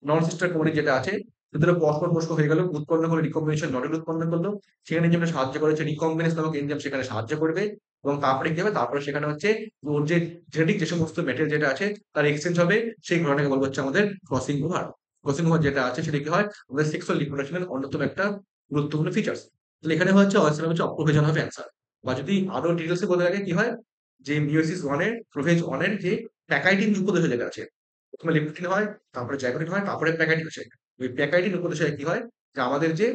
Speaker 1: নন সিস্টার ক্রোমাটিড যেটা আছে দুটো পরস্পর পরস্পর হয়ে গেল উৎপন্ন করে রিকম্বিনেশন নডেল উৎপন্ন করলো। সেখানে এনজাইমটা সাহায্য করেছে রিকম্বিনেজ নামক এনজাইম সেখানে সাহায্য করবে এবং তারপরে কি হবে তারপরে সেখানে হচ্ছে ওর যে জেনেটিক যে সমস্ত ম্যাটেরিয়াল যেটা আছে তার এক্সচেঞ্জ হবে। সেই ঘটনাকে বলবো হচ্ছে আমাদের ক্রসিং ওভার। ক্রসিং ওভার যেটা আছে সেটা কি হয় আমাদের সেক্সুয়াল রিপ্রোডাকশনের অন্যতম একটা গুরুত্বপূর্ণ ফিচার্স। তাহলে এখানে হচ্ছে অ্যান্সার হচ্ছে অপ্রোভেশন হবে অ্যান্সার। বা যদি আরো ডিটেলসে বলতে লাগে কি হয় যে মিওসিস 1 এর প্রোফেজ 1 এর যে প্যাকাইটিন যুগ্মদশা যেটা আছে প্রথমে লেপটিন হয়, তারপরে জাইগোটিন হয়, তারপরে প্যাকাইটিন আসে। ওই প্যাকাইটিন উপদশায় কি হয় যে আমাদের যে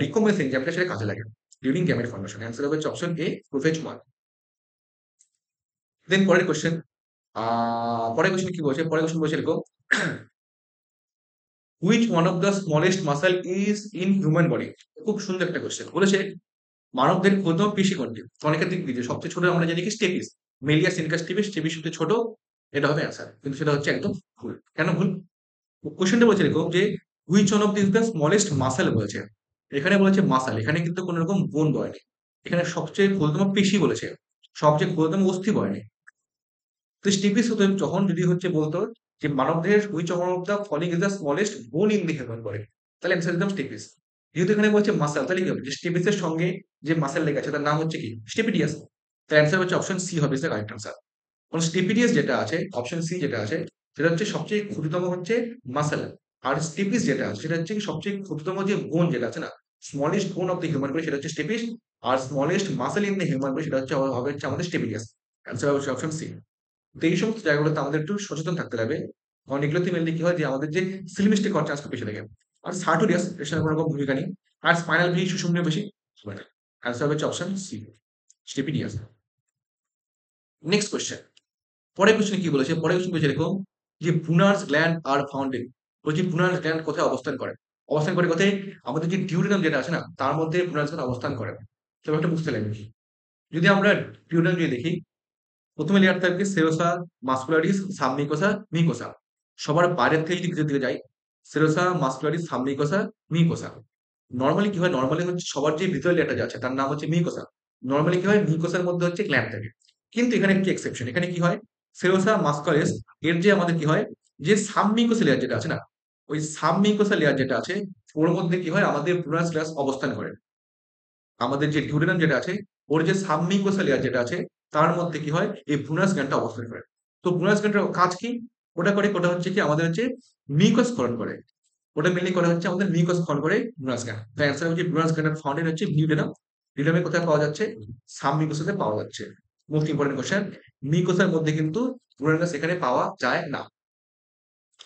Speaker 1: রিকম্বিনেজ এনজাইমটা সেটা কাজে লাগে ডিউরিং গ্যামেট ফর্মেশন। অ্যান্সার হবে অপশন এ প্রোফেজ 1। দেন পরের কোশ্চেন পরের কোশ্চেন কি বলছে? পরের কোশ্চেন বলছে এরকম which one of the smallest muscle is in human body? খুব সুন্দর একটা কোশ্চেন বলেছে মানবদের ক্ষুদ্রতম পেশি কোনটি? অনেকের দিক দিয়ে সবচেয়ে ছোট আমরা জানি কি stapes, malleus incus stapes, stapes সবচেয়ে ছোট। এটা হবে অ্যান্সার, কিন্তু সেটা হচ্ছে একদম ভুল। কেন ভুল? কোশ্চেনটা বলছে এরকম যে which one of this the smallest muscle বলেছে। এখানে বলেছে মাসাল, এখানে কিন্তু কোন রকম বোন বলেনি। এখানে সবচেয়ে ক্ষুদ্রতম পেশি বলেছে, সবচেয়ে ক্ষুদ্রতম অস্থি বলেনি। তো স্টিপিস হতো যখন যদি হচ্ছে বলতো যে মানবদেহের which one of the following is the smallest বোন ইন দি হিউম্যান বডি, তাহলে অ্যান্সার একদম স্টিপিস। যেহেতু এখানে বলছে মাসাল তাহলে কি হবে যে স্টিপিসের সঙ্গে যে মাসেল লেগে আছে তার নাম হচ্ছে কি স্টেপিডিয়াস। তার অ্যান্সার হচ্ছে অপশন সি হবে দ্য রাইট আনসার। কারণ স্টেপিডিয়াস যেটা আছে অপশন সি যেটা আছে সেটা হচ্ছে সবচেয়ে ক্ষুদ্রতম হচ্ছে মাসেল। আর স্টেপিস যেটা আছে সেটা হচ্ছে সবচেয়ে ক্ষুদ্রতম যে বোন যেটা আছে না স্মলেস্ট বোন অফ দ্য হিউম্যান বডি সেটা হচ্ছে স্টেপিস। আর smallest muscle in the human body সেটা হচ্ছে হবে হচ্ছে আমাদের স্টেপিডিয়াস। অ্যান্সার হচ্ছে অপশন সি। তো এই সমস্ত জায়গাগুলোতে আমাদের একটু সচেতন থাকতে হবে। কারণ এগুলোতে মেনলি কি হয় যে আমাদের যে সিলিমিস্টিক হওয়ার চান্স খুব বেশি থাকে। আর সার্টোরিয়াস এর সঙ্গে কোনো রকম ভূমিকা নেই। আর স্পাইনাল ভি সুষুম্নীয় বেশি হবে না। অ্যান্সার হচ্ছে option C stapedius. Next question. পরের কোশ্চেন কি বলেছে? পরের কোশ্চেন বলেছে এরকম যে ব্রুনার্স গ্ল্যান্ড আর ফাউন্ডেন। বলছি ব্রুনার্স গ্ল্যান্ড কোথায় অবস্থান করে? অবস্থান করে কোথায়? আমাদের যে ডিউডিনাম যেটা আছে না তার মধ্যে ব্রুনার্স গ্ল্যান্ড অবস্থান করে। তবে একটা বুঝতে লাগবে কি যদি আমরা ডিউডিনাম যদি দেখি প্রথমে লেয়ার থাকবে সেরোসা মাসকুলারিস সাবমিকোসা মিকোসা। সবার বাইরের থেকে দিকে দিকে যাই সেরোসা মাসকুলারিস সাবমিকোসা মিকোসা। নরমালি কি হয় নরমালি হচ্ছে সবার যে ভিতরের লেয়ারটা যে আছে তার নাম হচ্ছে মিকোসা। নরমালি কি হয় মিকোসার মধ্যে হচ্ছে গ্ল্যান্ড থাকে। কিন্তু এখানে কি এক্সেপশন, এখানে কি হয় সেরোসা মাস্কুলারিস এর যে আমাদের কি হয় যে সাবমিকোসা লেয়ার যেটা আছে না ওই সাবমিকোসা লেয়ার যেটা আছে ওর মধ্যে কি হয় আমাদের ব্রুনাস গ্লাস অবস্থান করে। আমাদের যে ডিউডেনাম যেটা আছে ওর যে সাবমিউকাস লেয়ার যেটা আছে তার মধ্যে কি হয় এই ব্রুনাস গ্ল্যান্ডটা অবস্থান করে। তো ব্রুনাস গ্ল্যান্ডের কাজ কি? ওটা হচ্ছে কি আমাদের হচ্ছে মিউকাস ক্ষরণ করে। ওটা মেনলি করা হচ্ছে আমাদের মিউকাস ক্ষরণ করে ব্রুনাস গ্ল্যান্ড। তাই অ্যান্সার হচ্ছে ব্রুনাস গ্ল্যান্ডের ফাউন্ডেন হচ্ছে ডিউডেনাম। ডিউডেনামে কোথায় পাওয়া যাচ্ছে? সাবমিউকাসে পাওয়া যাচ্ছে। Most important question. মিউকাসের মধ্যে কিন্তু ব্রুনাস এখানে পাওয়া যায় না।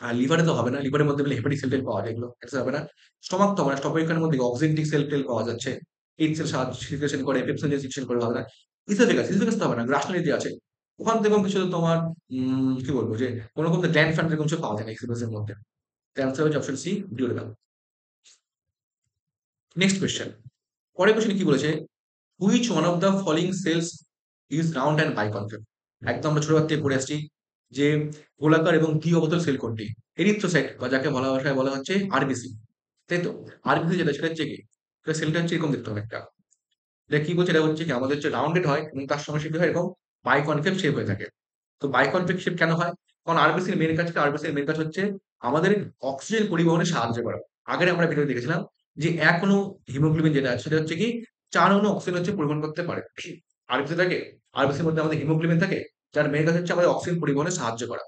Speaker 1: আর লিভারে তো হবে না, লিভারের মধ্যে হেপাটিক সেল টেল পাওয়া যায়, এগুলো অ্যান্সার হবে না। স্টমাক তো হবে না, স্টমাকের মধ্যে অক্সিজেন্টিক সেল টেল পাওয়া যাচ্ছে। এইচ সেল সিক্রেশন করে, পেপসিন সিক্রেশন করে হবে না। ইসোফেগাস, ইসোফেগাস তো হবে না, গ্রাসনালি যে আছে ওখান থেকে কিছু তোমার কি বলবো যে কোন রকম গ্ল্যান্ড ফ্যান্ড এরকম কিছু পাওয়া যায় না ইসোফেগাসের মধ্যে। অ্যান্সার হচ্ছে option C durable. Next question. পরের কোয়েশ্চেন কি বলেছে? Which one of the following cells is round and biconcave? একদম আমরা ছোটবেলা থেকে পড়ে আসছি যে গোলাকার এবং দ্বি অবতল সেল কোনটি? এরিথ্রোসাইট বা যাকে বলা ভাষায় বলা হচ্ছে আরবিসি, তাই তো? আরবিসি যেটা সেটা হচ্ছে কি, সেলটা হচ্ছে এরকম দেখতে হবে একটা। এটা কি বলছে, এটা হচ্ছে কি আমাদের হচ্ছে রাউন্ডেড হয় এবং তার সঙ্গে সেটা হয় এরকম বাইকনকেভ শেপ হয়ে থাকে। তো বাইকনকেভ শেপ কেন হয়? কারণ আরবিসির মেন কাজ কি? আরবিসির মেন কাজ হচ্ছে আমাদের অক্সিজেন পরিবহনে সাহায্য করা। আগের আমরা ভিডিও দেখেছিলাম যে এক অণু হিমোগ্লোবিন যেটা আছে সেটা হচ্ছে কি 4 অণু অক্সিজেন হচ্ছে পরিবহন করতে পারে। আরবিসি থাকে, আরবিসির মধ্যে আমাদের হিমোগ্লোবিন থাকে, যার মেন কাজ হচ্ছে আমাদের অক্সিজেন পরিবহনে সাহায্য করা।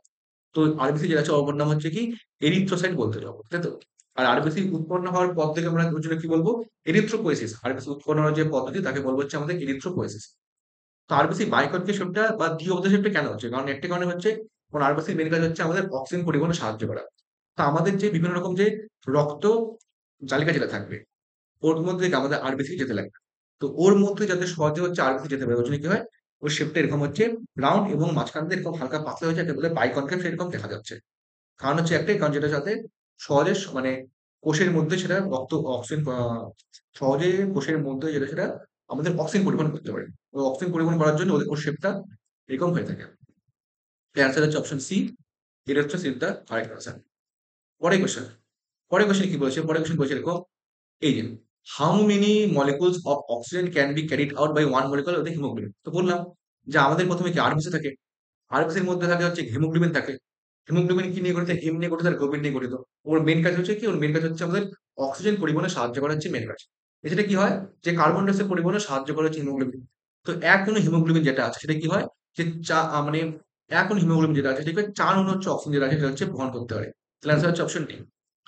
Speaker 1: তো আরবিসি যেটা আছে অপর নাম হচ্ছে কি এরিথ্রোসাইট বলতে যাবো, তাই তো? আর আরবিসি উৎপন্ন হওয়ার পর থেকে আমরা ওর জন্য কি বলবো? এরিথ্রোপোয়েসিস। আরবিসি উৎপন্ন হওয়ার যে পদ্ধতি তাকে বলবো হচ্ছে আমাদের এরিথ্রোপোয়েসিস। তো আরবিসি বাইকটকে শেপটা বা দ্বি অবধ শেপটা কেন হচ্ছে? কারণ একটা কারণে হচ্ছে কারণ আরবিসির মেন কাজ হচ্ছে আমাদের অক্সিজেন পরিবহনে সাহায্য করা। তো আমাদের যে বিভিন্ন রকম যে রক্ত জালিকা যেটা থাকবে ওর মধ্যে থেকে আমাদের আরবিসি যেতে লাগবে। তো ওর মধ্যে যাতে সহজে হচ্ছে আরবিসি যেতে পারে ওর জন্য কি হয়, ওর শেপটা এরকম হচ্ছে রাউন্ড এবং মাঝখান দিয়ে এরকম হালকা পাতলা হয়েছে, এটাকে বলে বাইকনকেভ, সেরকম দেখা যাচ্ছে। কারণ হচ্ছে একটাই কারণ, যেটা যাতে সহজে মানে কোষের মধ্যে সেটা রক্ত অক্সিজেন সহজে কোষের মধ্যে যেটা সেটা আমাদের অক্সিজেন পরিবহন করতে পারে। ওই অক্সিজেন পরিবহন করার জন্য ওদের ওর শেপটা এরকম হয়ে থাকে। অ্যান্সার হচ্ছে অপশন সি, এটা হচ্ছে সি দা কারেক্ট আনসার। পরের কোয়েশ্চেন, পরের কোয়েশ্চেন কি বলেছে? পরের কোয়েশ্চেন বলেছে এরকম, এই যে how many molecules of oxygen can be carried out by one molecule of the haemoglobin. তো বললাম যে আমাদের প্রথমে কি আরবিসি থাকে, আরবিসির মধ্যে থাকে হচ্ছে হিমোগ্লোবিন থাকে। হিমোগ্লোবিন কি নিয়ে গঠিত? হিম নিয়ে গঠিত আর গ্লোবিন নিয়ে গঠিত। ওর মেন কাজ হচ্ছে কি? ওর মেন কাজ হচ্ছে আমাদের অক্সিজেন পরিবহনে সাহায্য করা হচ্ছে মেন কাজ। এছাড়া কি হয়? যে কার্বন ডাই অক্সাইড পরিবহনে সাহায্য করে হচ্ছে হিমোগ্লোবিন। তো এক অণু হিমোগ্লোবিন যেটা আছে সেটা কি হয়? যে মানে এক অণু হিমোগ্লোবিন যেটা আছে সেটাকে 4 অণু হচ্ছে অক্সিজেন যেটা আছে সেটা হচ্ছে বহন করতে পারে। তাহলে অ্যান্সার হচ্ছে অপশন ডি।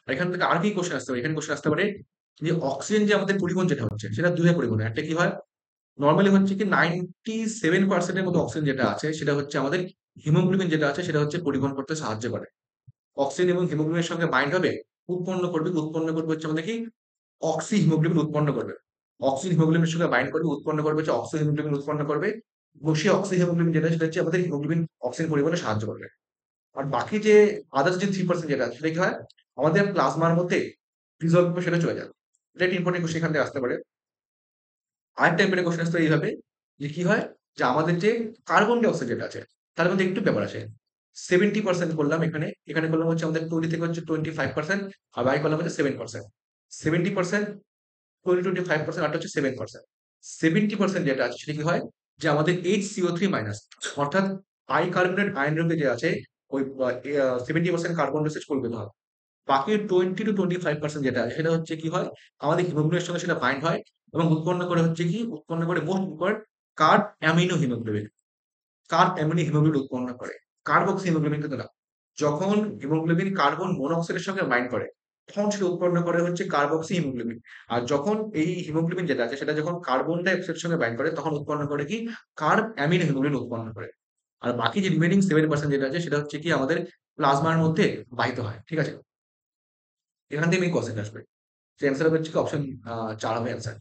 Speaker 1: আর এখান থেকে আর কি কোশ্চেন আসতে পারে? এখানে কোশ্চেন আসতে পারে যে অক্সিজেন যে আমাদের পরিবহন যেটা হচ্ছে সেটা ২ ভাবে পরিবহন হয়। একটা কি হয়? নরমালি হচ্ছে কি 97% এর মতো অক্সিজেন যেটা আছে সেটা হচ্ছে আমাদের হিমোগ্লোবিন যেটা আছে সেটা হচ্ছে পরিবহন করতে সাহায্য করে। অক্সিজেন এবং হিমোগ্লোবিনের সঙ্গে বাইন্ড হবে, উৎপন্ন করবে হচ্ছে আমাদের কি অক্সি হিমোগ্লোবিন উৎপন্ন করবে। অক্সিজেন হিমোগ্লোবিনের সঙ্গে বাইন্ড করবে, উৎপন্ন করবে হচ্ছে অক্সি হিমোগ্লোবিন উৎপন্ন করবে। এবং সেই অক্সি হিমোগ্লোবিন যেটা সেটা হচ্ছে আমাদের হিমোগ্লোবিন অক্সিজেন পরিবহনে সাহায্য করবে। আর বাকি যে আদার্স যে 3% যেটা আছে সেটা কি হয়? আমাদের প্লাজমার মধ্যে ডিসলভ করে সেটা চলে যায়। এটা একটা ইম্পর্টেন্ট কোশ্চেন এখান থেকে আসতে পারে। আরেকটা ইম্পর্টেন্ট কোশ্চেন আসতে পারে এইভাবে যে কি হয়? যে আমাদের যে কার্বন ডাই অক্সাইড যেটা আছে তার মধ্যে একটু ব্যাপার আছে। 70% করলাম এখানে, এখানে করলাম হচ্ছে আমাদের 20 থেকে হচ্ছে 25%, আর বাকি করলাম হচ্ছে 7%। 70%, 20-25% আরটা হচ্ছে 7%। 70% যেটা আছে সেটা কি হয়? যে আমাদের HCO3 মাইনাস, অর্থাৎ বাইকার্বনেট আয়ন রূপে যে আছে ওই 70% কার্বন ডাই অক্সাইড কমবে না। বাকি 20-25% যেটা আছে সেটা হচ্ছে কি হয়? আমাদের হিমোগ্লোবিনের সঙ্গে সেটা বাইন্ড হয় এবং উৎপন্ন করে হচ্ছে কি? উৎপন্ন করে most important carb amino haemoglobin. Carb amino haemoglobin উৎপন্ন করে। কার্বক্সি হিমোগ্লোবিন কিন্তু না। যখন হিমোগ্লোবিন কার্বন মনোক্সাইডের সঙ্গে বাইন্ড করে তখন সেটা উৎপন্ন করে হচ্ছে কার্বক্সি হিমোগ্লোবিন। আর যখন এই হিমোগ্লোবিন যেটা আছে সেটা যখন কার্বন ডাই অক্সাইডের সঙ্গে বাইন্ড করে তখন উৎপন্ন করে কি? কার্ব অ্যামিনো হিমোগ্লোবিন উৎপন্ন করে। আর বাকি যে রিমেইনিং 7% যেটা আছে সেটা হচ্ছে কি আমাদের প্লাজমার মধ্যে বাহিত হয়। ঠিক আছে? এখান থেকে মেইন কোশ্চেন আসবে। যে অ্যান্সার হবে হচ্ছে কি অপশন ৪ হবে অ্যান্সার।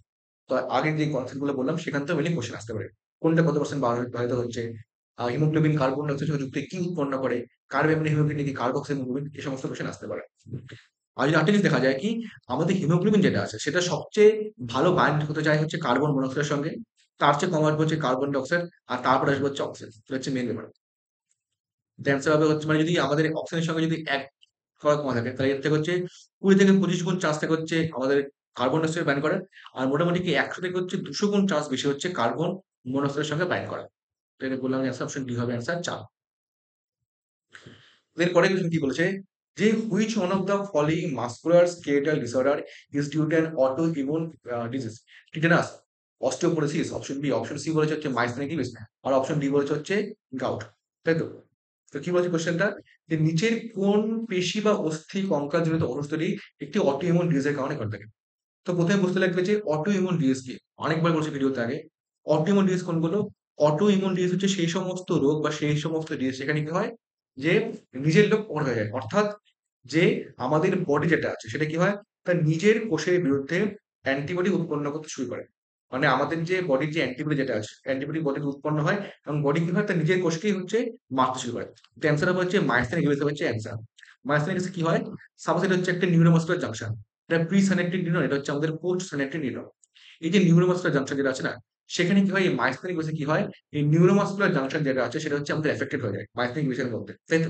Speaker 1: তো আগে যে কনসেপ্ট গুলো বললাম সেখান থেকে মেইনলি কোশ্চেন আসতে পারে। কোনটা কত পার্সেন্ট ব্যবহৃত হচ্ছে? হিমোগ্লোবিন কার্বন ডাই অক্সাইডের সঙ্গে যুক্ত হয়ে কি উৎপন্ন করে? কার্বন হিমোগ্লোবিন নাকি কার্বক্সি হিমোগ্লোবিন? এই সমস্ত কোশ্চেন আসতে পারে। আর যদি আরেকটা জিনিস দেখা যায় কি আমাদের হিমোগ্লোবিন যেটা আছে সেটা সবচেয়ে ভালো বাইন্ড হতে চায় হচ্ছে কার্বন মনোক্সাইডের সঙ্গে। তার চেয়ে কম আসবে হচ্ছে কার্বন ডাই অক্সাইড, আর তারপরে আসবে হচ্ছে অক্সিজেন। এটা হচ্ছে মেইন ব্যাপার। অ্যান্সার হবে হচ্ছে মানে যদি আমাদের অক্সিজেনের সঙ্গে যদি ১ কমা থাকে তাহলে এর থেকে হচ্ছে ২০ থেকে ২৫ গুণ চান্স থাকে হচ্ছে আমাদের কার্বন ডাই অক্সাইড বাইন্ড করার। আর মোটামুটি কি ১০০ থেকে হচ্ছে ২০০ গুণ চান্স বেশি হচ্ছে কার্বন মনোক্সাইডের সঙ্গে বাইন্ড করার। তো এটা বললাম অ্যান্সার অপশন ডি হবে অ্যান্সার ৪। এরপরে কোয়েশ্চেন কি বলেছে? যে which one of the following muscular skeletal disorder is due to an auto immune disease? Tetanus, osteoporosis, option B, option C বলেছে হচ্ছে মাইসথেনিক ডিজিজ, আর অপশন ডি বলেছে হচ্ছে গাউট। তাই তো? তো কি বলছে কোয়েশ্চেনটা? যে নিচের কোন পেশি বা অস্থি কঙ্কালজনিত অসুস্থটি একটি অটো ইমিউন ডিজিজের কারণে ঘটে থাকে? তো প্রথমে বুঝতে লাগবে যে অটো ইমিউন ডিজিজ কি? অনেকবার বলেছি ভিডিওতে আগে। অটো ইমিউন ডিজিজ কোনগুলো? অটো ইমিউন ডিজিজ হচ্ছে সেই সমস্ত রোগ বা সেই সমস্ত ডিজিজ সেখানে কি হয়? যে নিজের লোক প্রকট হয়ে যায়। অর্থাৎ যে আমাদের বডি যেটা আছে সেটা কি হয়? তার নিজের কোষের বিরুদ্ধে অ্যান্টিবডি উৎপন্ন করতে শুরু করে। মানে আমাদের যে বডির যে অ্যান্টিবডি যেটা আছে, অ্যান্টিবডি বডিতে উৎপন্ন হয় এবং বডি কি হয়? তার নিজের কোষকেই হচ্ছে মারতে শুরু করে। তো অ্যান্সার হবে হচ্ছে মাইসথেনিক ডিজিজ হচ্ছে অ্যান্সার। মাইসথেনিক ডিজিজ কি হয়? সাপোজ এটা হচ্ছে একটা নিউরোমাসকুলার জাংশন। এটা প্রি সিন্যাপটিক নিউরন, এটা হচ্ছে আমাদের পোস্ট সিন্যাপটিক নিউরন। এই যে নিউরোমাসকুলার জাংশন যেটা আছে না, সেখানে কি হয়? এই মাইসথেনিক ডিজিজে কি হয়? এই নিউরোমাসকুলার জাংশন যেটা আছে সেটা হচ্ছে আমাদের এফেক্টেড হয়ে যায় মাইসথেনিক ডিজিজের মধ্যে। তাই তো?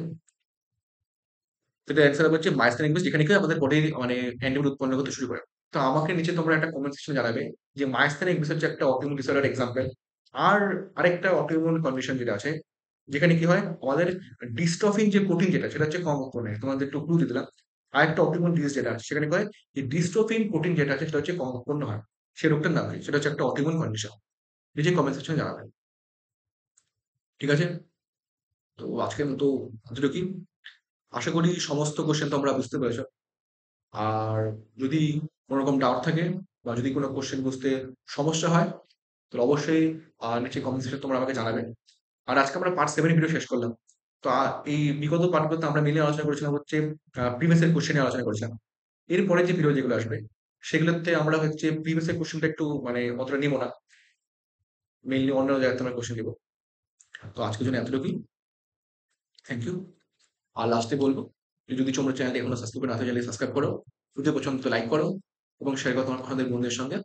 Speaker 1: তো এটা অ্যান্সার হচ্ছে মাইস্টেনিক বেস, যেখানে কি আমাদের বডি মানে অ্যান্টিবডি উৎপন্ন করতে শুরু করে। তো আমাকে নিচে তোমরা একটা কমেন্ট সেকশনে জানাবে যে মাইস্টেনিক বেস হচ্ছে একটা অটোইমিউন ডিসঅর্ডার এক্সাম্পল। আর আরেকটা অটোইমিউন কন্ডিশন যেটা আছে, যেখানে কি হয় আমাদের ডিস্ট্রফিন যে প্রোটিন যেটা সেটা হচ্ছে কম উৎপন্ন হয়। তোমাদের একটু ক্লু দিয়ে দিলাম। আরেকটা অটোইমিউন ডিজিজ যেটা আছে সেখানে কি হয়, যে ডিস্ট্রফিন প্রোটিন যেটা আছে সেটা হচ্ছে কম উৎপন্ন হয়। সেই রোগটার নাম কি? সেটা হচ্ছে একটা অটোইমিউন কন্ডিশন। নিচে কমেন্ট সেকশনে জানাবেন। ঠিক আছে? তো আজকের মতো এতটুকুই। আশা করি সমস্ত কোশ্চেন তোমরা বুঝতে পেরেছো। আর যদি কোনো রকম ডাউট থাকে বা যদি কোনো কোশ্চেন বুঝতে সমস্যা হয়, তাহলে অবশ্যই নিচে কমেন্ট সেকশনে তোমরা আমাকে জানাবে। আর আজকে আমরা পার্ট 7 ভিডিও শেষ করলাম। তো এই বিগত পার্টগুলোতে আমরা মিলিয়ে আলোচনা করেছিলাম হচ্ছে প্রিভিয়াস এর কোশ্চেন নিয়ে আলোচনা করেছিলাম। এরপরে যে ভিডিও যেগুলো আসবে সেগুলোতে আমরা হচ্ছে প্রিভিয়াস এর কোশ্চেনটা একটু মানে অতটা নিব না। মেইনলি অন্য জায়গা থেকে আমরা কোশ্চেন নিব। তো আজকের জন্য এতটুকুই। Thank you. আর লাস্টে বলবো যে যদি তোমরা চ্যানেলটি এখনো সাবস্ক্রাইব করে না থাকে, সাবস্ক্রাইব করো। যদি পছন্দ লাইক করো এবং শেয়ার করো তোমার বন্ধুদের সঙ্গে।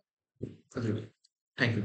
Speaker 1: Thank you.